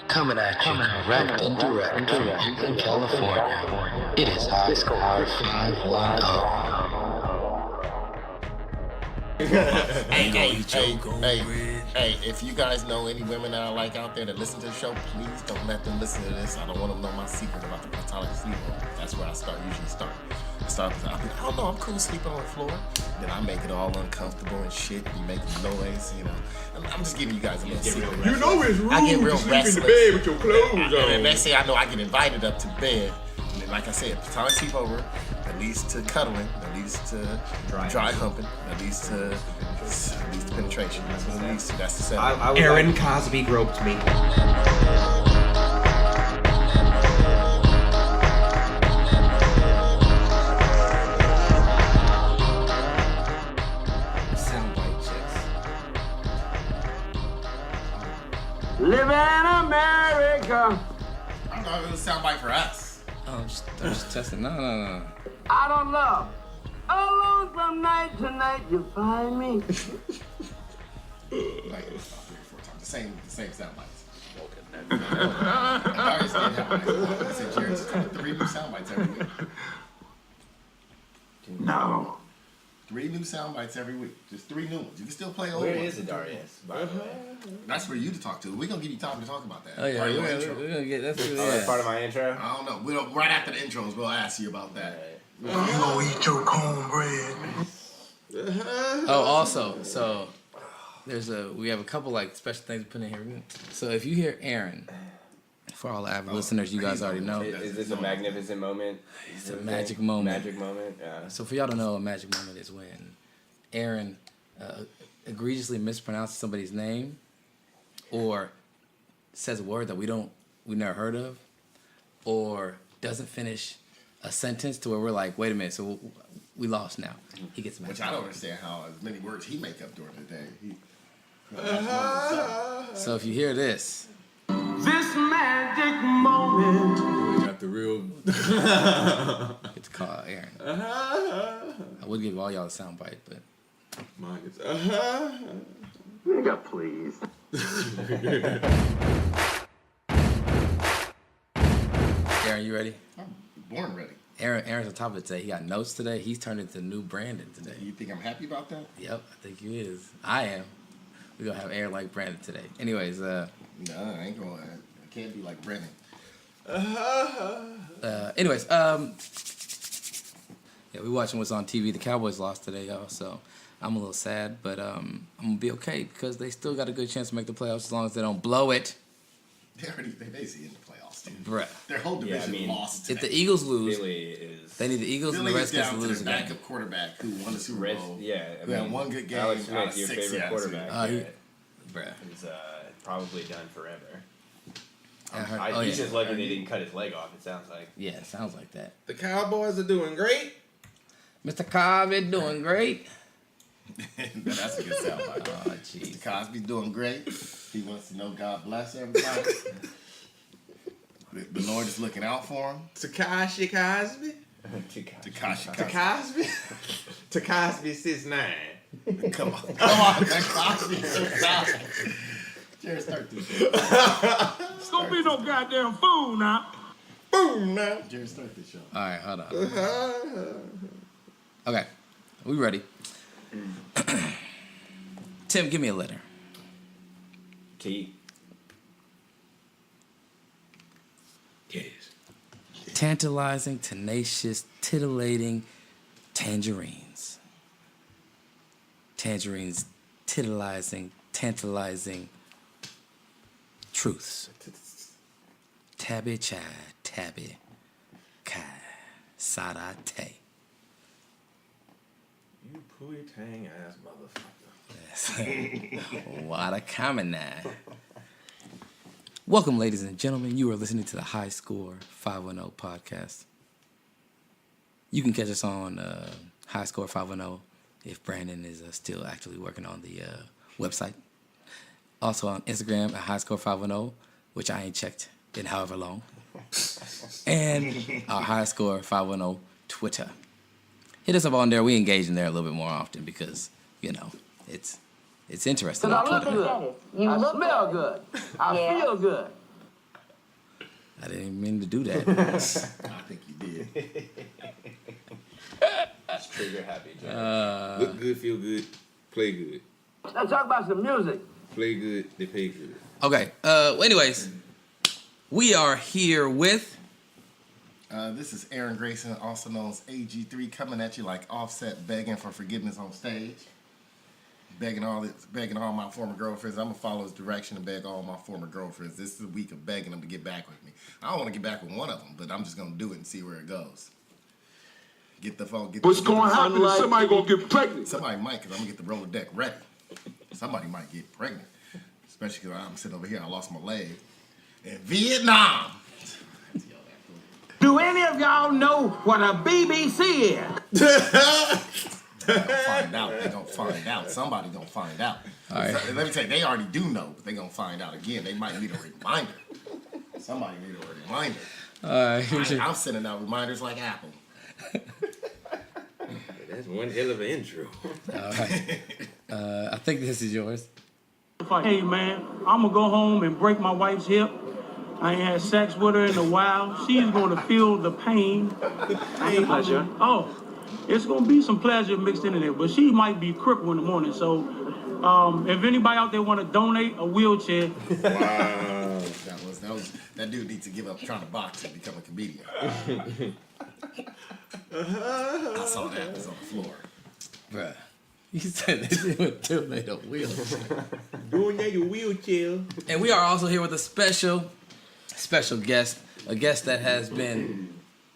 Coming at you correct and direct from Oakland, California. It is High Score 510. Hey, if you guys know any women that I like out there that listen to the show, please don't let them listen to this. I don't want them to know my secret about the platonic sleepover. That's where I usually start. I don't know, I'm cool sleeping on the floor. Then I make it all uncomfortable and shit, and making noise, you know. I'm just giving you guys a little secret. You know it's rude I get real to sleep restless. in the bed with your clothes on. And next thing I know, I get invited up to bed. And then, like I said, platonic sleepover, that leads to cuddling, that leads to dry humping, that leads to penetration. That's what it leads to. That's the setup. Aaron Cosby groped me. Soundbite chicks. Live in America. I don't know if it was a soundbite for us. I'm just testing. No. I don't know. Alone from night to night you find me. Like it was about 3 or 4 times. The same sound bites. Adarius did have one. I said, Jared, just come with 3 new sound bites every week. No. 3 new sound bites every week. Just 3 new ones. You can still play old Where ones. is Adarius, by the way? That's for you to talk to. We're going to give you time to talk about that. Oh yeah, Part of we're your intro. gonna get that's Oh, that's part of my intro? I don't know. Right after the intros, we'll ask you about that. You gonna eat your cornbread. Oh, also, so we have a couple like special things to put in here. So if you hear Aaron, for all the avid listeners, you guys already know. Is this a magnificent moment? It's a magic moment. Magic moment, yeah. So for y'all to know, a magic moment is when Aaron egregiously mispronounces somebody's name, or says a word that we never heard of, or doesn't finish a sentence to where we're like, wait a minute, so we lost now. He gets mad. Which I don't understand how as many words he make up during the day. So if you hear this, This magic moment. We got the real. it's called Aaron. I would give all y'all a soundbite, but Mine is. Nigga, please. Aaron, you ready? I'm born ready. Aaron's on top of it today. He got notes today. He's turned into new Brandon today. You think I'm happy about that? Yep, I think he is. I am. We're going to have Aaron like Brandon today. Anyways, No, I ain't going. I can't be like Brennan. Yeah, we watching what's on TV. The Cowboys lost today, y'all, so I'm a little sad, but I'm going to be okay because they still got a good chance to make the playoffs as long as they don't blow it. They see in the playoffs, dude. Bruh. Their whole division lost today. If the Eagles lose, Philly is... they need the Eagles and the Redskins to lose their again. backup quarterback who won the Super Bowl. who had one good game Alex out of Smith, your 6 favorite quarterback. Bruh. Is probably done forever. I heard, He's just lucky they didn't cut his leg off, it sounds like. Yeah, it sounds like that. The Cowboys are doing great. Mr. Cosby doing great. That's a good soundbite. Oh, jeez. Mr. Cosby's doing great. He wants to know God bless everybody. The Lord is looking out for him. Takashi Cosby. Takashi Cosby. Cosby 6'9". Come on. Takashi. Jared, start this show. Don't be no goddamn fool now. Boom now. Jared, start this show. All right, hold on. Okay, we ready. Tim, give me a letter. T. Yes. Tantalizing, tenacious, titillating tangerines. Tangerines, tantalizing truths. Tabby chai, tabby kai, sada te. You pooey tang ass motherfucker. Yes. What a comment now. Welcome, ladies and gentlemen. You are listening to the High Score 510 podcast. You can catch us on High Score 510 if Brandon is still actually working on the website. Also on Instagram at High Score 510, which I ain't checked in however long. And our High Score 510 Twitter. Hit us up on there. We engage in there a little bit more often because, you know, it's interesting on I look Twitter. good. I smell good. I feel good. I didn't even mean to do that. I think you did. It's trigger happy. Jack. Look good, feel good, play good. Let's talk about some music. Play good, they pay good. Okay. Well, anyways, we are here with. This is Aaron Grayson, also known as AG3, coming at you like Offset, begging for forgiveness on stage. Begging all my former girlfriends. I'm gonna follow his direction and beg all my former girlfriends. This is a week of begging them to get back with me. I don't want to get back with one of them, but I'm just gonna do it and see where it goes. Get the phone. What's going to happen is somebody going to get pregnant. Somebody might, because I'm gonna get the roller deck ready. Somebody might get pregnant, especially because I'm sitting over here. I lost my leg in Vietnam. Do any of y'all know what a BBC is? They're gonna find out. They're gonna find out. Somebody gonna find out. All right. Let me tell you, they already do know, but they gonna find out again. They might need a reminder. Somebody need a reminder. All right. I'm sending out reminders like Apple. That's one hell of an intro. All right. I think this is yours. Hey man, I'm gonna go home and break my wife's hip. I ain't had sex with her in a while. She's gonna feel the pain. Pleasure. Oh, it's gonna be some pleasure mixed in there, but she might be crippled in the morning. So, if anybody out there want to donate a wheelchair, Wow. That dude needs to give up trying to box and become a comedian. I saw that. It was on the floor. Bruh. You said they would donate a wheelchair. Doing that your wheelchair. And we are also here with a special guest, a guest that has been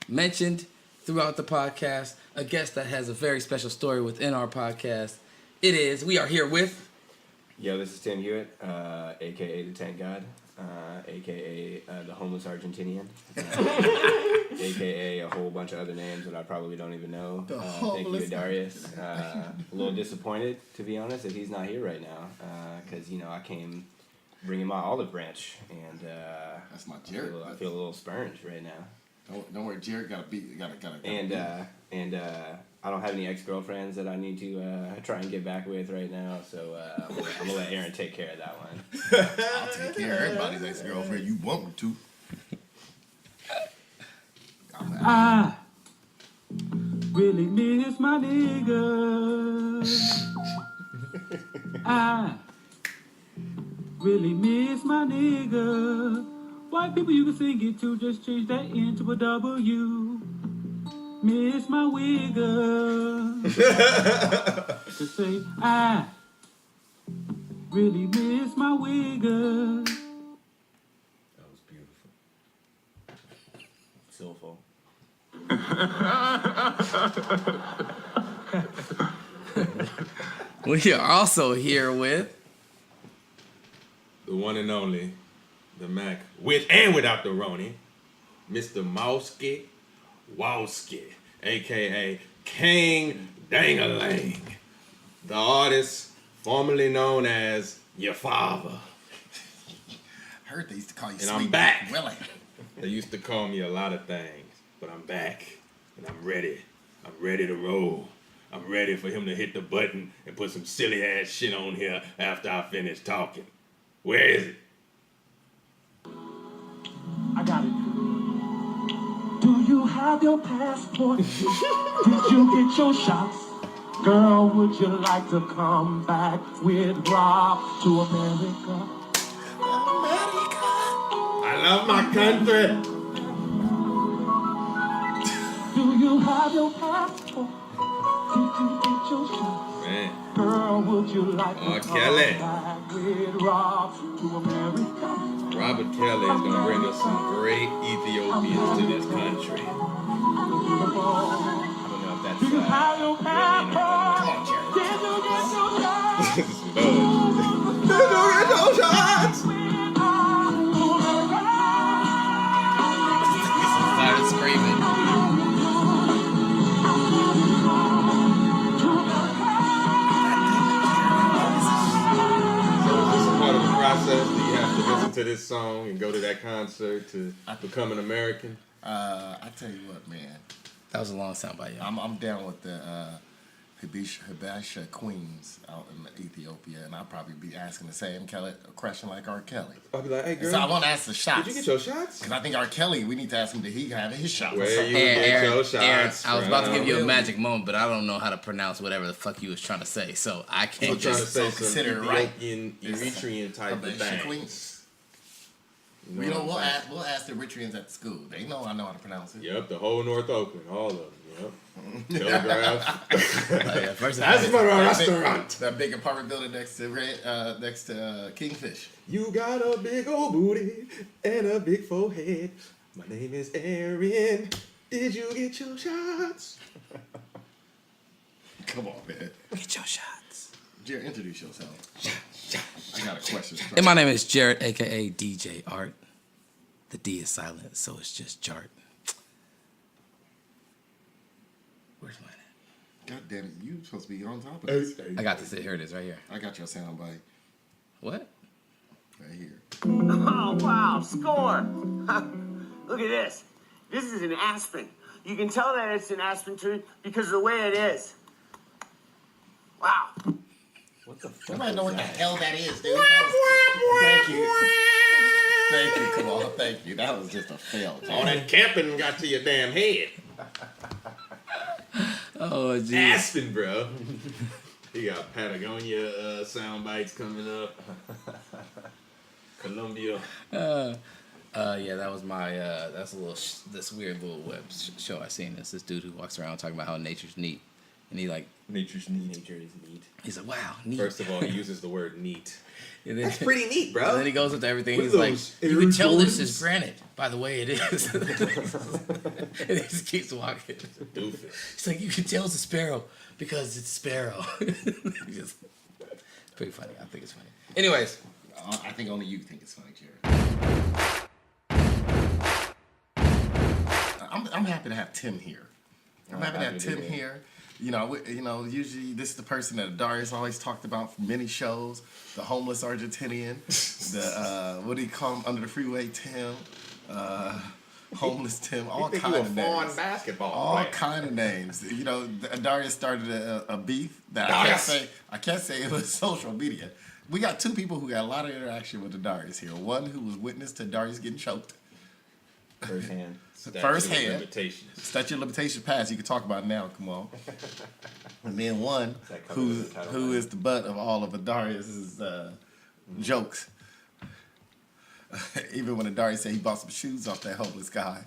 mentioned throughout the podcast, a guest that has a very special story within our podcast. We are here with... Yo, this is Tim Hewitt, a.k.a. the Tank God, a.k.a. The Homeless Argentinian, a.k.a. a whole bunch of other names that I probably don't even know. Thank you, Adarius. A little disappointed, to be honest, that he's not here right now, because, I came bringing my olive branch, and That's my Jared. I feel a little spurned right now. Don't worry, Jared got And I don't have any ex-girlfriends that I need to try and get back with right now, so I'm gonna let Aaron take care of that one. I'll take care of everybody's ex-girlfriend you want me to. I really miss my nigga. I really miss my nigga. White people you can sing it to, just change that into a W. Miss my wigger. To say I really miss my wigger. That was beautiful. Soulful. We are also here with... The one and only, the Mac, with and without the Roni, Mr. Malski, Walski, a.k.a. King Dangalang, the artist formerly known as Your Father. I heard they used to call you And I'm Sweet back. Willie. They used to call me a lot of things, but I'm back, and I'm ready. I'm ready to roll. I'm ready for him to hit the button and put some silly ass shit on here after I finish talking. Where is it? I got it. Do you have your passport? Did you get your shots? Girl, would you like to come back with Rob to America? I love my country. Do you have your passport? Did you get your shots? Man, Girl, would you like to come Kelly. back with Rob to America? Robert Kelly is gonna bring us some great Ethiopians to this country. I don't know if that's Do you have your passport? Did you get your shots? Started screaming. Part of the process, do you have to listen to this song and go to that concert to become an American? I tell you what, man. That was a long sound by y'all. I'm down with the Habasha Queens out in Ethiopia, and I'll probably be asking the same question like R. Kelly. I'll be like, hey, girl. So I want to ask the shots. Did you get your shots? Because I think R. Kelly, we need to ask him, did he have his shots? Where you get your shots? Aaron, I was about to give you a Really? magic moment, but I don't know how to pronounce whatever the fuck you was trying to say, so I can't just consider it right. Eritrean type of Habasha thing. Queens. We'll ask the Eritreans at the school. They know I know how to pronounce it. Yep, the whole North Oakland, all of them. Yep. Telegraph. That's my restaurant. That big apartment building next to Kingfish. You got a big old booty and a big forehead. My name is Aaron. Did you get your shots? Come on, man. Get your shots. Jared, introduce yourself. I got a question. And my name is Jared, a.k.a. DJ Art. The D is silent, so it's just Jart. Where's mine at? God damn it, you supposed to be on top of this. I got this. Here it is, right here. I got your sound bite What? right here. Oh, wow, score. Look at this. This is an aspen. You can tell that it's an aspen tree because of the way it is. Wow. What the fuck? Somebody know what the hell that is, dude. Thank you. Thank you, come on, thank you. That was just a fail. All that camping got to your damn head. Oh, geez. Aspen, bro. He got Patagonia sound bites coming up. Colombia. Yeah, that was my, that's a little, this weird little web show I seen. It's this dude who walks around talking about how nature's neat. And he like, Nature's neat. Nature is neat. he's like, wow, neat. First of all, he uses the word neat. And then, That's pretty neat, bro. and then he goes into everything. What He's are like, those, you can tell this Aries is granite by the way it is. And he just keeps walking. Doofus. He's like, you can tell it's a sparrow because it's a sparrow. It's pretty funny. I think it's funny. Anyways. I think only you think it's funny, Jared. I'm happy to have Tim here. I'm happy to have Tim here. You know, usually this is the person that Adarius always talked about for many shows. The homeless Argentinian. The what do you call him under the freeway? Tim. Homeless Tim. All kind of names. Basketball All player. kind of names. You know, Adarius started a beef that I can't say it was social media. We got two people who got a lot of interaction with Adarius here. One who was witness to Adarius getting choked. Firsthand. Statute of limitations passed. You can talk about it now. Come on. And then one who is the butt of all of Adarius's jokes. Even when Adarius said he bought some shoes off that homeless guy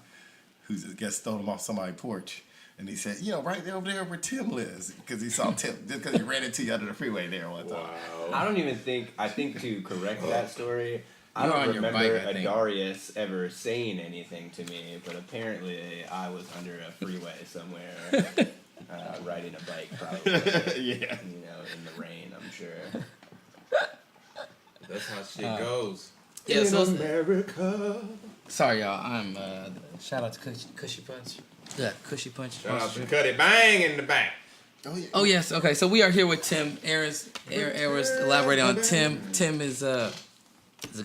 who gets stolen them off somebody's porch. And he said, you know, right there over there where Tim lives. Because he saw Tim, just because he ran into you under the freeway there one time. I don't even think, I think to correct that story, I don't remember Adarius ever saying anything to me, but apparently I was under a freeway somewhere, riding a bike probably. Yeah. You know, in the rain, I'm sure. That's how shit goes. Yeah, so America. sorry, y'all. I'm shout out to Cushy Punch. Yeah, Cushy Punch. Shout out to Cutty Bang in the back. Oh yes. Okay, so we are here with Tim. Aaron's elaborating on Tim. Tim is a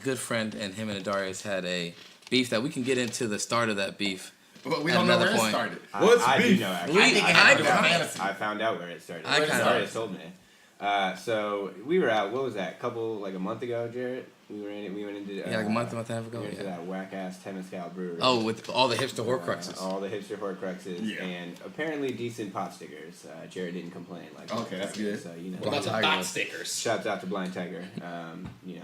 good friend, and him and Adarius had a beef that we can get into the start of that beef. But we don't know where it started. What's I beef? do know, actually. I I found out where it started. I kinda- Adarius told me. So we were out. What was that? A month ago, Jared. We went into like a month and a half ago. We went to that whack ass Temescal brewery. Oh, with all the hipster horcruxes. All the hipster horcruxes, Yeah. and apparently decent pot stickers. Jared didn't complain. Like Okay, that's good. So you know, What about the thought stickers? shouts out to Blind Tiger. You know,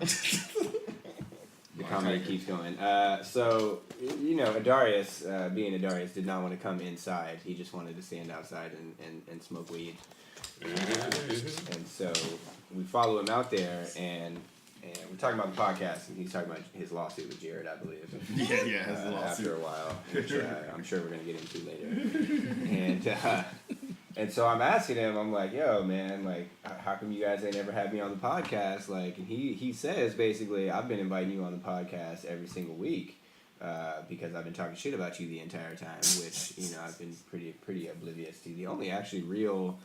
the comedy keeps going. So you know, Adarius, being Adarius, did not want to come inside. He just wanted to stand outside and smoke weed. And so we follow him out there, and we're talking about the podcast, and he's talking about his lawsuit with Jared, I believe. Yeah, his lawsuit. After a while, which I'm sure we're gonna get into later. And so I'm asking him, I'm like, yo, man, like, how come you guys ain't ever had me on the podcast? Like, and he says basically, I've been inviting you on the podcast every single week because I've been talking shit about you the entire time, which, you know, I've been pretty oblivious to. The only actually real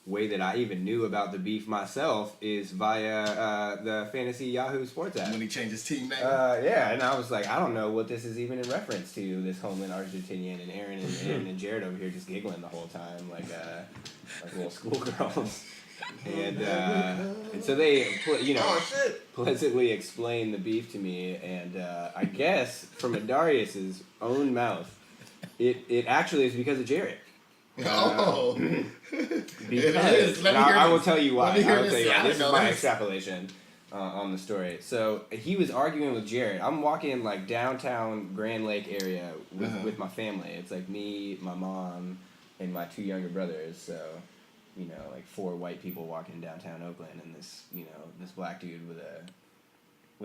way that I even knew about the beef myself is via the Fantasy Yahoo Sports app. When he changed his team name? Yeah, and I was like, I don't know what this is even in reference to, this Homeless Argentinian, and Aaron and Jared over here just giggling the whole time like little schoolgirls. And so they, pleasantly explained the beef to me, and I guess from Adarius's own mouth, it actually is because of Jared. Because I will tell you why. This is my extrapolation on the story. So he was arguing with Jared. I'm walking like downtown Grand Lake area with my family. It's like me, my mom, and my 2 younger brothers. So, like 4 white people walking downtown Oakland, and this black dude with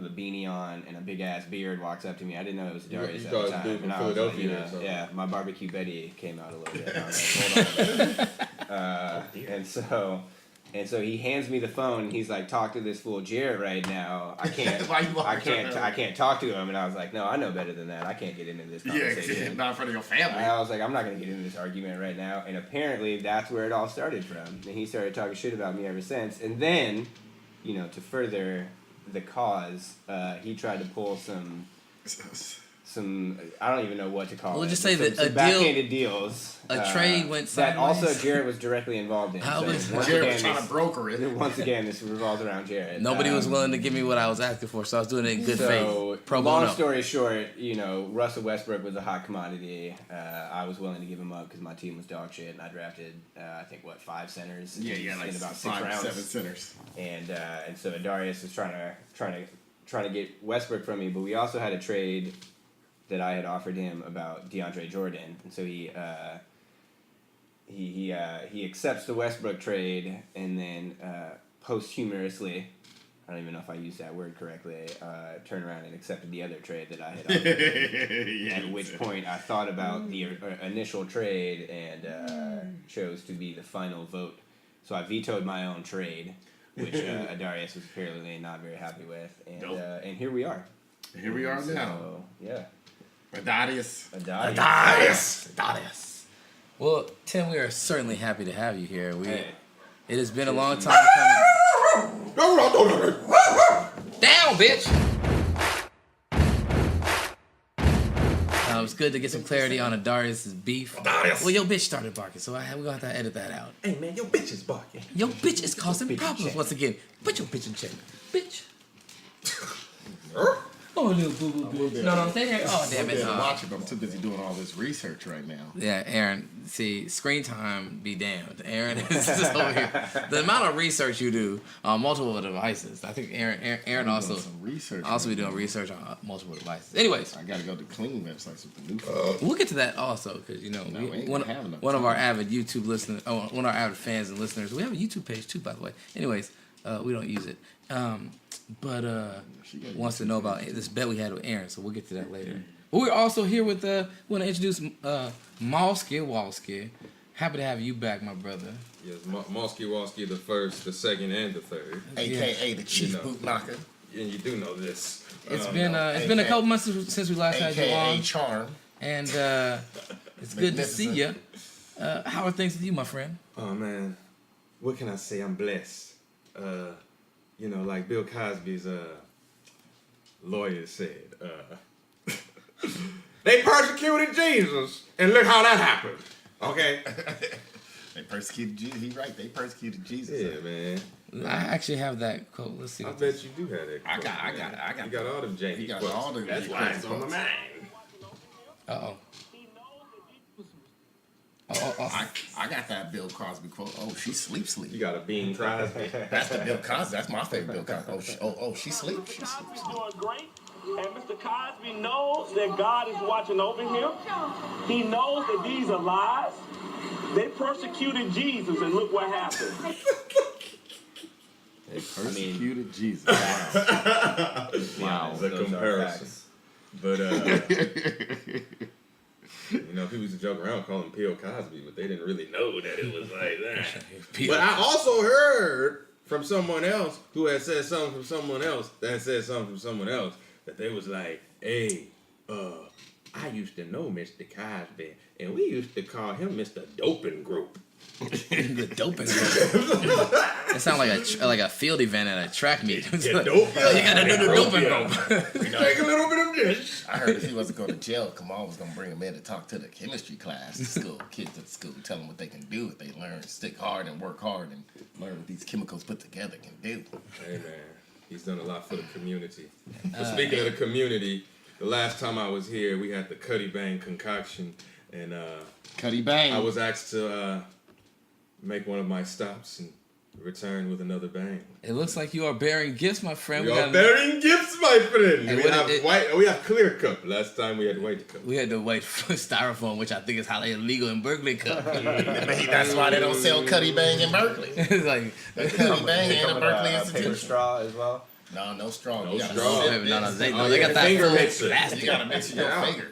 a beanie on and a big ass beard walks up to me. I didn't know it was Adarius at the time. And I was like, yeah, my barbecue Betty came out a little bit. I was like, hold on. And so he hands me the phone. And he's like, talk to this fool Jared right now. I can't talk to him. And I was like, no, I know better than that. I can't get into this conversation. Yeah, not in front of your family. I was like, I'm not gonna get into this argument right now. And apparently that's where it all started from. And he started talking shit about me ever since. And then, to further the cause, he tried to pull some I don't even know what to call it. We'll just say that a backhanded deals. A trade went sideways. That also Jared was directly involved in. Jared was trying to broker it. Once again, this revolves around Jared. Nobody was willing to give me what I was asking for, so I was doing it in good faith. Pro bono. Long story short, Russell Westbrook was a hot commodity. I was willing to give him up because my team was dog shit, and I drafted, 5 centers. Yeah, like in about 6 5 rounds. 7 centers. And so Adarius was trying to get Westbrook from me, but we also had a trade that I had offered him about DeAndre Jordan, and so he accepts the Westbrook trade, and then posthumously, I don't even know if I used that word correctly, turned around and accepted the other trade that I had offered. At which point I thought about the initial trade and chose to be the final vote. So I vetoed my own trade, which Adarius was apparently not very happy with, and here we are. Here we are now. Yeah. Adarius. Well, Tim, we are certainly happy to have you here. It has been a long time coming. Down, bitch! It's good to get some clarity on Adarius' beef. Well, your bitch started barking, so we're going to have to edit that out. Hey, man, your bitch is barking. Your bitch is causing problems once again. Put your bitch in check. Bitch. Oh, little boo-boo bitch. No, stay there. Oh, damn it. I'm watching, but I'm too busy doing all this research right now. Yeah, Aaron, see, screen time be damned. Aaron is just over here. The amount of research you do on multiple devices. I think Aaron also be doing research on multiple devices. Anyways. I got to go to clean websites with the new phone. We'll get to that also, because, one of our avid YouTube listeners, one of our avid fans and listeners, we have a YouTube page too, by the way. Anyways, we don't use it. But wants to know about this bet we had with Aaron, so we'll get to that later. But we're also here with, we want to introduce Malski, Walski. Happy to have you back, my brother. Yes, Malski, Walski, the first, the second, and the third. A.K.A. the chief boot knocker. And you do know this. It's been a couple months since we last had you on. A.K.A. Charm. And it's good to see you. How are things with you, my friend? Oh, man. What can I say? I'm blessed. Like Bill Cosby's lawyer said, they persecuted Jesus, and look how that happened. Okay? They persecuted Jesus. He's right. They persecuted Jesus. Yeah, man. I actually have that quote. Let's see. I bet you do have that quote. I got. You got all them JD You got quotes. all the That's why it's on the mind. Uh-oh. I got that Bill Cosby quote. Oh, she sleep. You got a Bing Crosby. That's the Bill Cosby. That's my favorite Bill Cosby. Oh, she sleep. She sleep. Doing great, and Mr. Cosby knows that God is watching over him. He knows that these are lies. They persecuted Jesus, and look what happened. They persecuted Jesus. Wow, the comparison. But people used to joke around calling him Bill Cosby, but they didn't really know that it was like that. But I also heard from someone else who had said something from someone else that said something from someone else that they was like, hey, I used to know Mr. Cosby, and we used to call him Mr. Doping Group. The doping rope. That sounds like a field event at a track meet. Get dope. You gotta do the doping rope. Take a little bit of this. I heard if he wasn't going to jail, Kamal was going to bring him in to talk to the chemistry class at school. Kids at school, tell them what they can do if they learn, stick hard and work hard and learn what these chemicals put together can do. Hey, man. He's done a lot for the community. But speaking of the community, the last time I was here, we had the Cutty Bang concoction. And Cutty Bang. I was asked to make one of my stops and return with another bang. It looks like you are bearing gifts, my friend. We are bearing gifts, my friend. And we have clear cup. Last time we had white cup. We had the white styrofoam, which I think is highly illegal in Berkeley cup. Maybe that's why they don't sell Cutty Bang in Berkeley. It's like Cutty Bang They and come a with Berkeley a institution. paper straw as well. No straw. No You gotta straw. sip this. They Oh, got that finger full mixer. plastic. You gotta mix with your Yeah. finger.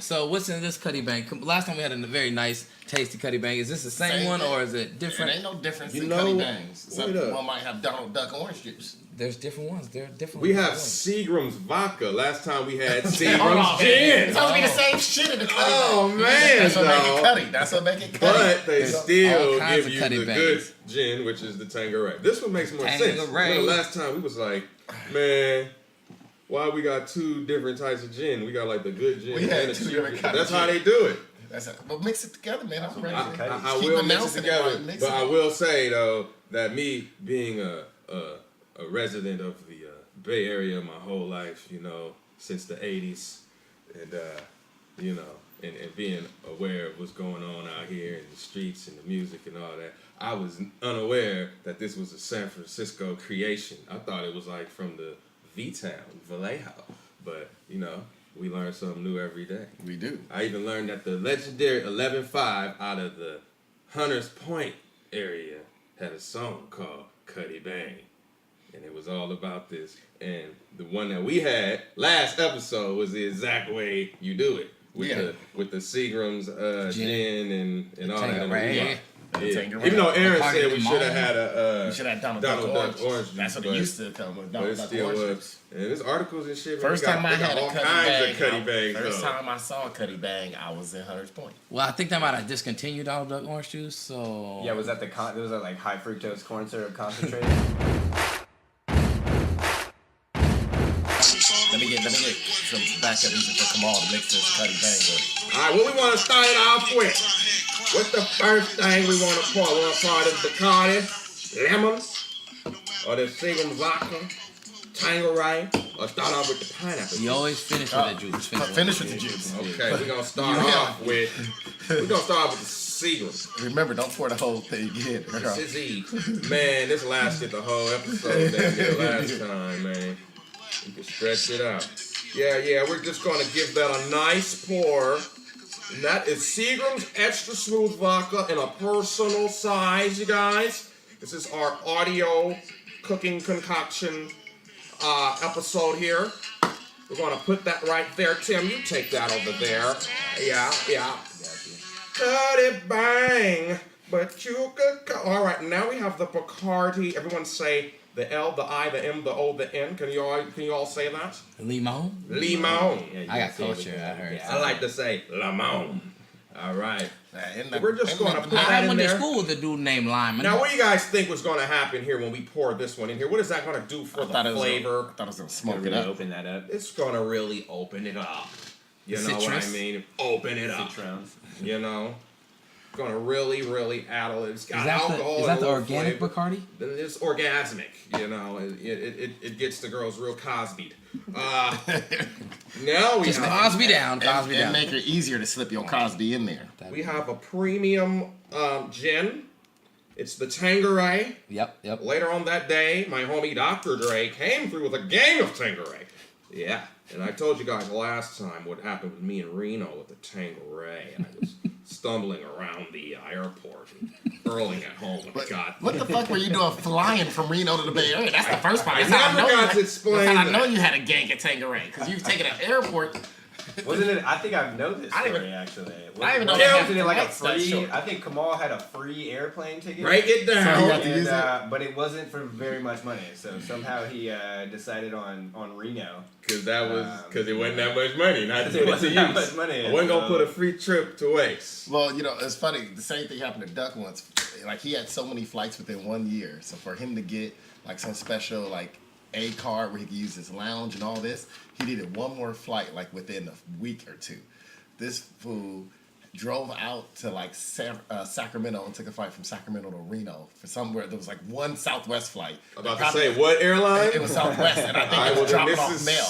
So what's in this Cutty Bang? Last time we had a very nice, tasty Cutty Bang. Is this the same one or is it different? There ain't no difference You in know, Cutty Bangs. Except wait up. one might have Donald Duck orange juice. There's different ones. There are different We have ones. Seagram's vodka. Last time we had Hold on, Seagram's man. gin. It's supposed to be the same shit in the Cutty Oh, Bang. man, That's what make dog. it Cutty. That's what make it Cutty. But they There's all still kinds give of you Cutty the Bangs. good gin, which is the Tanqueray. This one makes more sense. Tanqueray. The last time we was like, man, why we got two different types of gin? We got like the good gin We and had the two cheap different gin. kinds That's of how gin. they do it. But mix it together, man. I'm ready. I Keep will mix it announcing it together. while you mix But it. I will say though that me being a resident of the Bay Area my whole life, you know, since the '80s, and you know, and being aware of what's going on out here in the streets and the music and all that, I was unaware that this was a San Francisco creation. I thought it was like from the V-Town, Vallejo, but you know, we learn something new every day. We do. I even learned that the legendary 11-5 out of the Hunters Point area had a song called Cutty Bang. And it was all about this. And the one that we had last episode was the exact way you do it. With the Seagram's gin and all that. Tanqueray. Yeah. Even though Aaron said we should have had a You should have Donald Duck Duck orange. That's what it used to come with. But Donald it Duck still orange. was. And there's articles and shit. First time I had a all Cutty kinds Bang. of Cutty Bangs. First though. time I saw a Cutty Bang, I was in Hunters Point. Well, I think they might have discontinued Donald Duck orange juice. So Yeah, was that was that like high fructose corn syrup concentrate? Let me get some backup music for Kamal to mix this Cutty Bang with. All right, what we want to start it off with? What's the first thing we want to pour? We want to pour this Bacardi, lemon, or this Seagram's vodka, Tanqueray, or start off with the pineapple. you always finish with the juice. Finish with the juice. Okay, we're gonna start off with the Seagram. Remember, don't pour the whole thing in. Sizzy. Man, this lasted the whole episode that we did last time, man. You can stretch it out. Yeah, we're just gonna give that a nice pour. And that is Seagram's Extra Smooth Vodka in a personal size, you guys. This is our audio cooking concoction episode here. We're gonna put that right there. Tim, you take that over there. Yeah. Cutty Bang, but you could. All right, now we have the Bacardi. Everyone say the L, the I, the M, the O, the N. Can you all say that? Limon. Limon. Yeah, I got culture. I heard. I like to say limon. All right. And We're just gonna put that I in went to there. school with a dude named Lyman. Now, what do you guys think was going to happen here when we pour this one in here? What is that going to do for the flavor? I thought it was going to smoke it really up. open that up. It's going to really open it up. You know what I Citrus? mean? Open it up. Citrons. You know? Going to really add a little. It's got Is that alcohol. the and a little organic flavor. Bacardi? Then it's orgasmic. You know? It gets the girls real Cosby'd. Now we Just have... Cosby down. Cosby And down. make it easier to slip your Cosby in there. We have a premium gin. It's the Tanqueray. Yep. Later on that day, my homie Dr. Dre came through with a gang of Tanqueray. Yeah, and I told you guys last time what happened with me in Reno with the Tanqueray. I was stumbling around the airport and hurling at home. What the fuck were you doing flying from Reno to the Bay Area? That's the first part. I never got to explain That's how I that. know you had a gang at Tanqueray. Because you've taken an airport Wasn't it? I think I know this I story didn't actually. I didn't even know Wasn't it like a that's that free? short. I think Kamal had a free airplane ticket. Break it down. So he had to use But it wasn't for very much money. So somehow he decided on Reno. Because it wasn't that much money. Not to It put it to wasn't that use. much money. I wasn't gonna put a free trip to waste. Well, you know, it's funny. The same thing happened to Duck once. Like, he had so many flights within 1 year. So for him to get, like, some special, like, A card where he could use his lounge and all this, he needed one more flight, like, within a week or two. This fool drove out to, like, Sacramento and took a flight from Sacramento to Reno for somewhere. There was, like, one Southwest flight. About to say, what airline? It was Southwest, and I think it was dropping off mail.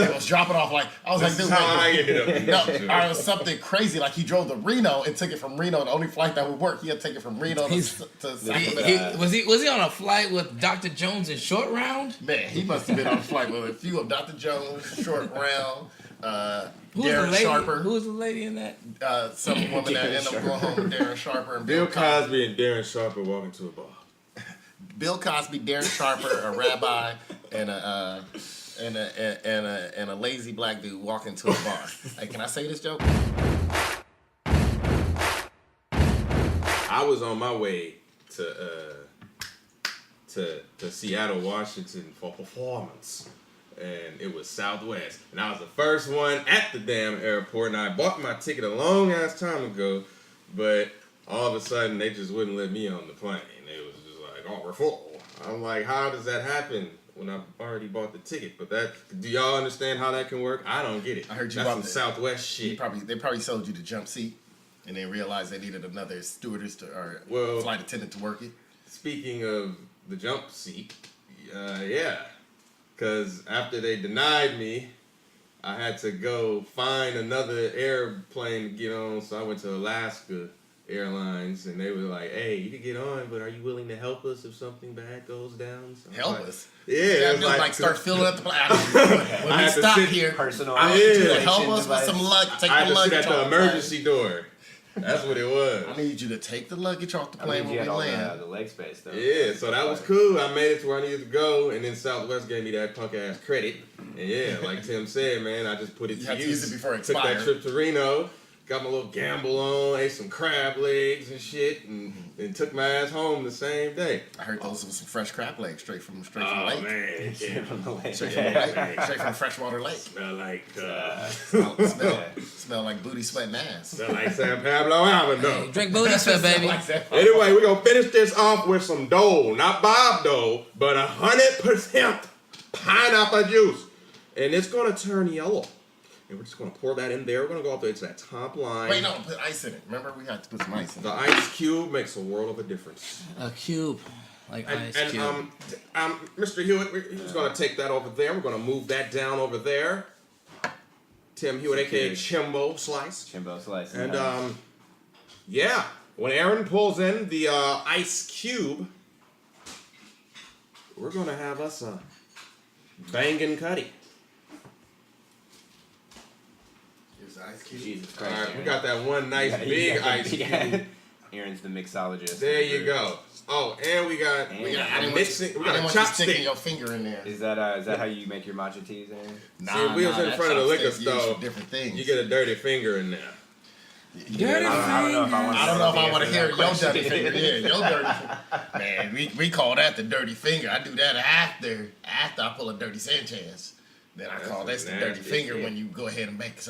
It was dropping off, like, I was This like, is how I ended up. no, it was something crazy. Like, he drove to Reno and took it from Reno. The only flight that would work, he had to take it from Reno to Sacramento. Was he on a flight with Dr. Jones in Short Round? Man, he must have been on a flight with a few of Dr. Jones, Short Round, Who's Darren the lady? Sharper. Who was the lady in that? Some woman that ended up going home with Darren Sharper and Bill Cosby and Darren Sharper walking to a bar. Bill Cosby, Darren Sharper, a rabbi, and a lazy black dude walk into a bar. Hey, can I say this joke? I was on my way to Seattle, Washington for performance. And it was Southwest. And I was the first one at the damn airport. And I bought my ticket a long ass time ago. But all of a sudden, they just wouldn't let me on the plane. They was just like, oh, we're full. I'm like, how does that happen when I've already bought the ticket? But do y'all understand how that can work? I don't get it. I heard you That's bought some the Southwest shit. They probably sold you the jump seat. And then realized they needed another stewardess or flight attendant to work it. Speaking of the jump seat, yeah. Because after they denied me, I had to go find another airplane to get on. So I went to Alaska Airlines, and they were like, hey, you can get on, but are you willing to help us if something bad goes down? So Help us? Yeah. It was like start filling up the plane. When we stop here, Personal. I need you to help us with some luggage. Take I had the to sit luggage at the off emergency door. That's what it was. I need you to take the luggage off the I plane mean, you when had we all land. the leg space though. Yeah, so that was cool. I made it to where I needed to go, and then Southwest gave me that punk ass credit. And yeah, like Tim said, man, I just put it You to have to use it before it Took that expires. trip to Reno, got my little gamble on, ate some crab legs and shit, and took my ass home the same day. I heard those were some fresh crab legs straight from the Oh lake. man, Straight from the lake. Straight from the lake. Straight from a freshwater lake. smell like Smell like booty, sweat, and ass. smell like San Pablo Avenue. Drink booty sweat, baby. Anyway, we're gonna finish this off with some Dole, not Bob Dole, but 100% pineapple juice, and it's gonna turn yellow. And we're just gonna pour that in there. We're gonna go up to that top line. Wait, no, put ice in it. Remember, we had to put some ice in The it. ice cube makes a world of a difference. A cube. Like ice And cube. Mr. Hewitt, we're just gonna take that over there. We're gonna move that down over there. Tim Hewitt, aka Chimbo Slice. Chimbo slice. And yeah, when Aaron pulls in the ice cube, we're gonna have us a bangin' Cutty. Here's the ice cube. Jesus All Christ. right, we got that one nice Yeah, big you got ice the big- cube. Aaron's the mixologist. There you go. Oh, and we got And- I didn't a want mixing. you, We I got a didn't want you sticking chopstick. your finger in there. Is that how you make your matcha teas, Aaron? See, we was in that front of the liquor chopstick's used for store. different things. You get a dirty finger in there. Dirty I don't know if I want I don't know if I want to hear that your question. dirty finger. Yeah, your dirty finger. Man, we call that the dirty finger. I do that after I pull a dirty Sanchez. Then I call this the dirty nasty finger shit. when you go ahead and make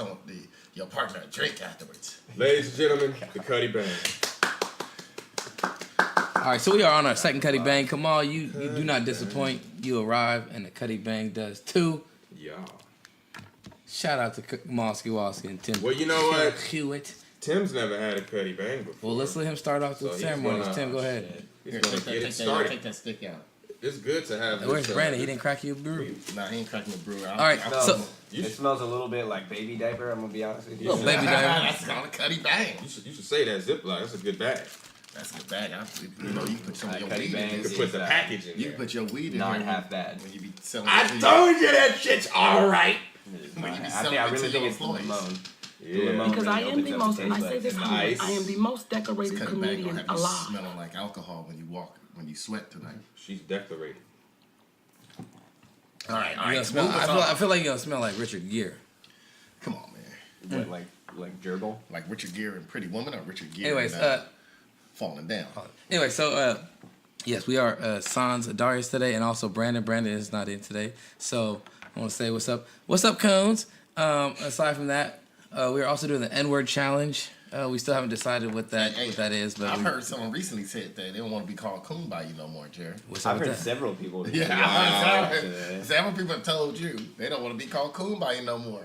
your partner a drink afterwards. Ladies and gentlemen, the Cutty Bang. All right, so we are on our second Cutty Bang. Kamal, you do not disappoint. You arrive, and the Cutty Bang does too. Yeah. Shout out to Malski, Walski, and Tim. Well, you know what? Hewitt. Tim's never had a Cutty Bang before. Well, let's let him start off the So he's ceremonies. gonna- Tim, go ahead. He's gonna get it started. Take that stick out. It's good to have. Where's this, Brandon? He didn't crack you a brew. Nah, he ain't cracking the brewer. All right, so It smells a little bit like baby diaper, I'm gonna be honest with you. Little baby diaper. That's called a Cutty Bang. You should say that Ziploc. That's a good bag. That's a good bag. You know, you can put some of your Cutty weed Bang in You there. could put the package in You there. can put your weed in Not there half bad. when you be selling. I it to told you that shit's all right. I really think it's the limon. Yeah. Because I am the most, and I say this Nice. I am the most decorated Cutty Bang gonna comedian have you alive. smelling like alcohol when you sweat tonight. She's decorated. All right. I feel like you're gonna smell like Richard Gere. Come on, man. What, like gerbil? Like Richard Gere and Pretty Woman, or Richard Gere Anyways, and Falling Down? Anyway, so yes, we are sans Adarius today, and also Brandon. Brandon is not in today, so I want to say what's up. What's up, Cones? Aside from that, we are also doing the N-word challenge. We still haven't decided what that is, but I've heard someone recently said that they don't want to be called coon by you no more, Jared. I've heard several people. Several people have told you they don't want to be called coon by you no more.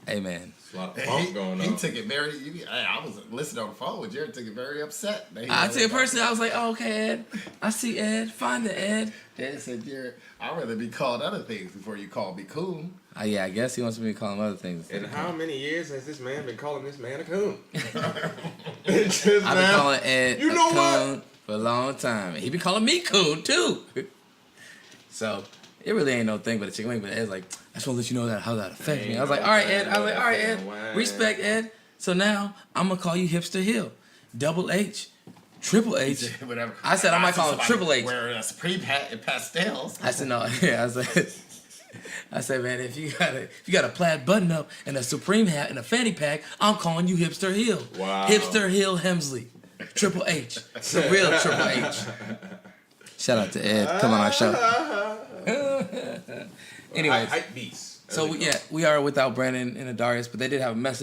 Hey, man. There's a lot of funk going on. He took it very. I was listening on the phone with Jared. Took it very upset. I tell you personally, I was like, oh, okay, Ed. I see Ed. Find the Ed. Ed said, Jared, I'd rather be called other things before you call me coon. Yeah, I guess he wants me to call him other things. And how many years has this man been calling this man a coon? I've been calling Ed a coon for a long time. And he been calling me coon, too. So, it really ain't no thing but a chicken wing. But Ed's like, I just want to let you know how that affects me. I was like, all right, Ed. Respect, Ed. So now, I'm going to call you Hipster Hill. Double H. Triple H. Whatever. I said I might call him Triple H. Wearing a Supreme hat and pastels. I said, no. Yeah, I said, man, if you got a plaid button up and a Supreme hat and a fanny pack, I'm calling you Hipster Hill. Wow. Hipster Hill Hemsley. Triple H. The real Triple H. Shout out to Ed. Come on our show. Anyways. Hype beats. So, we are without Brandon and Adarius, but they did have a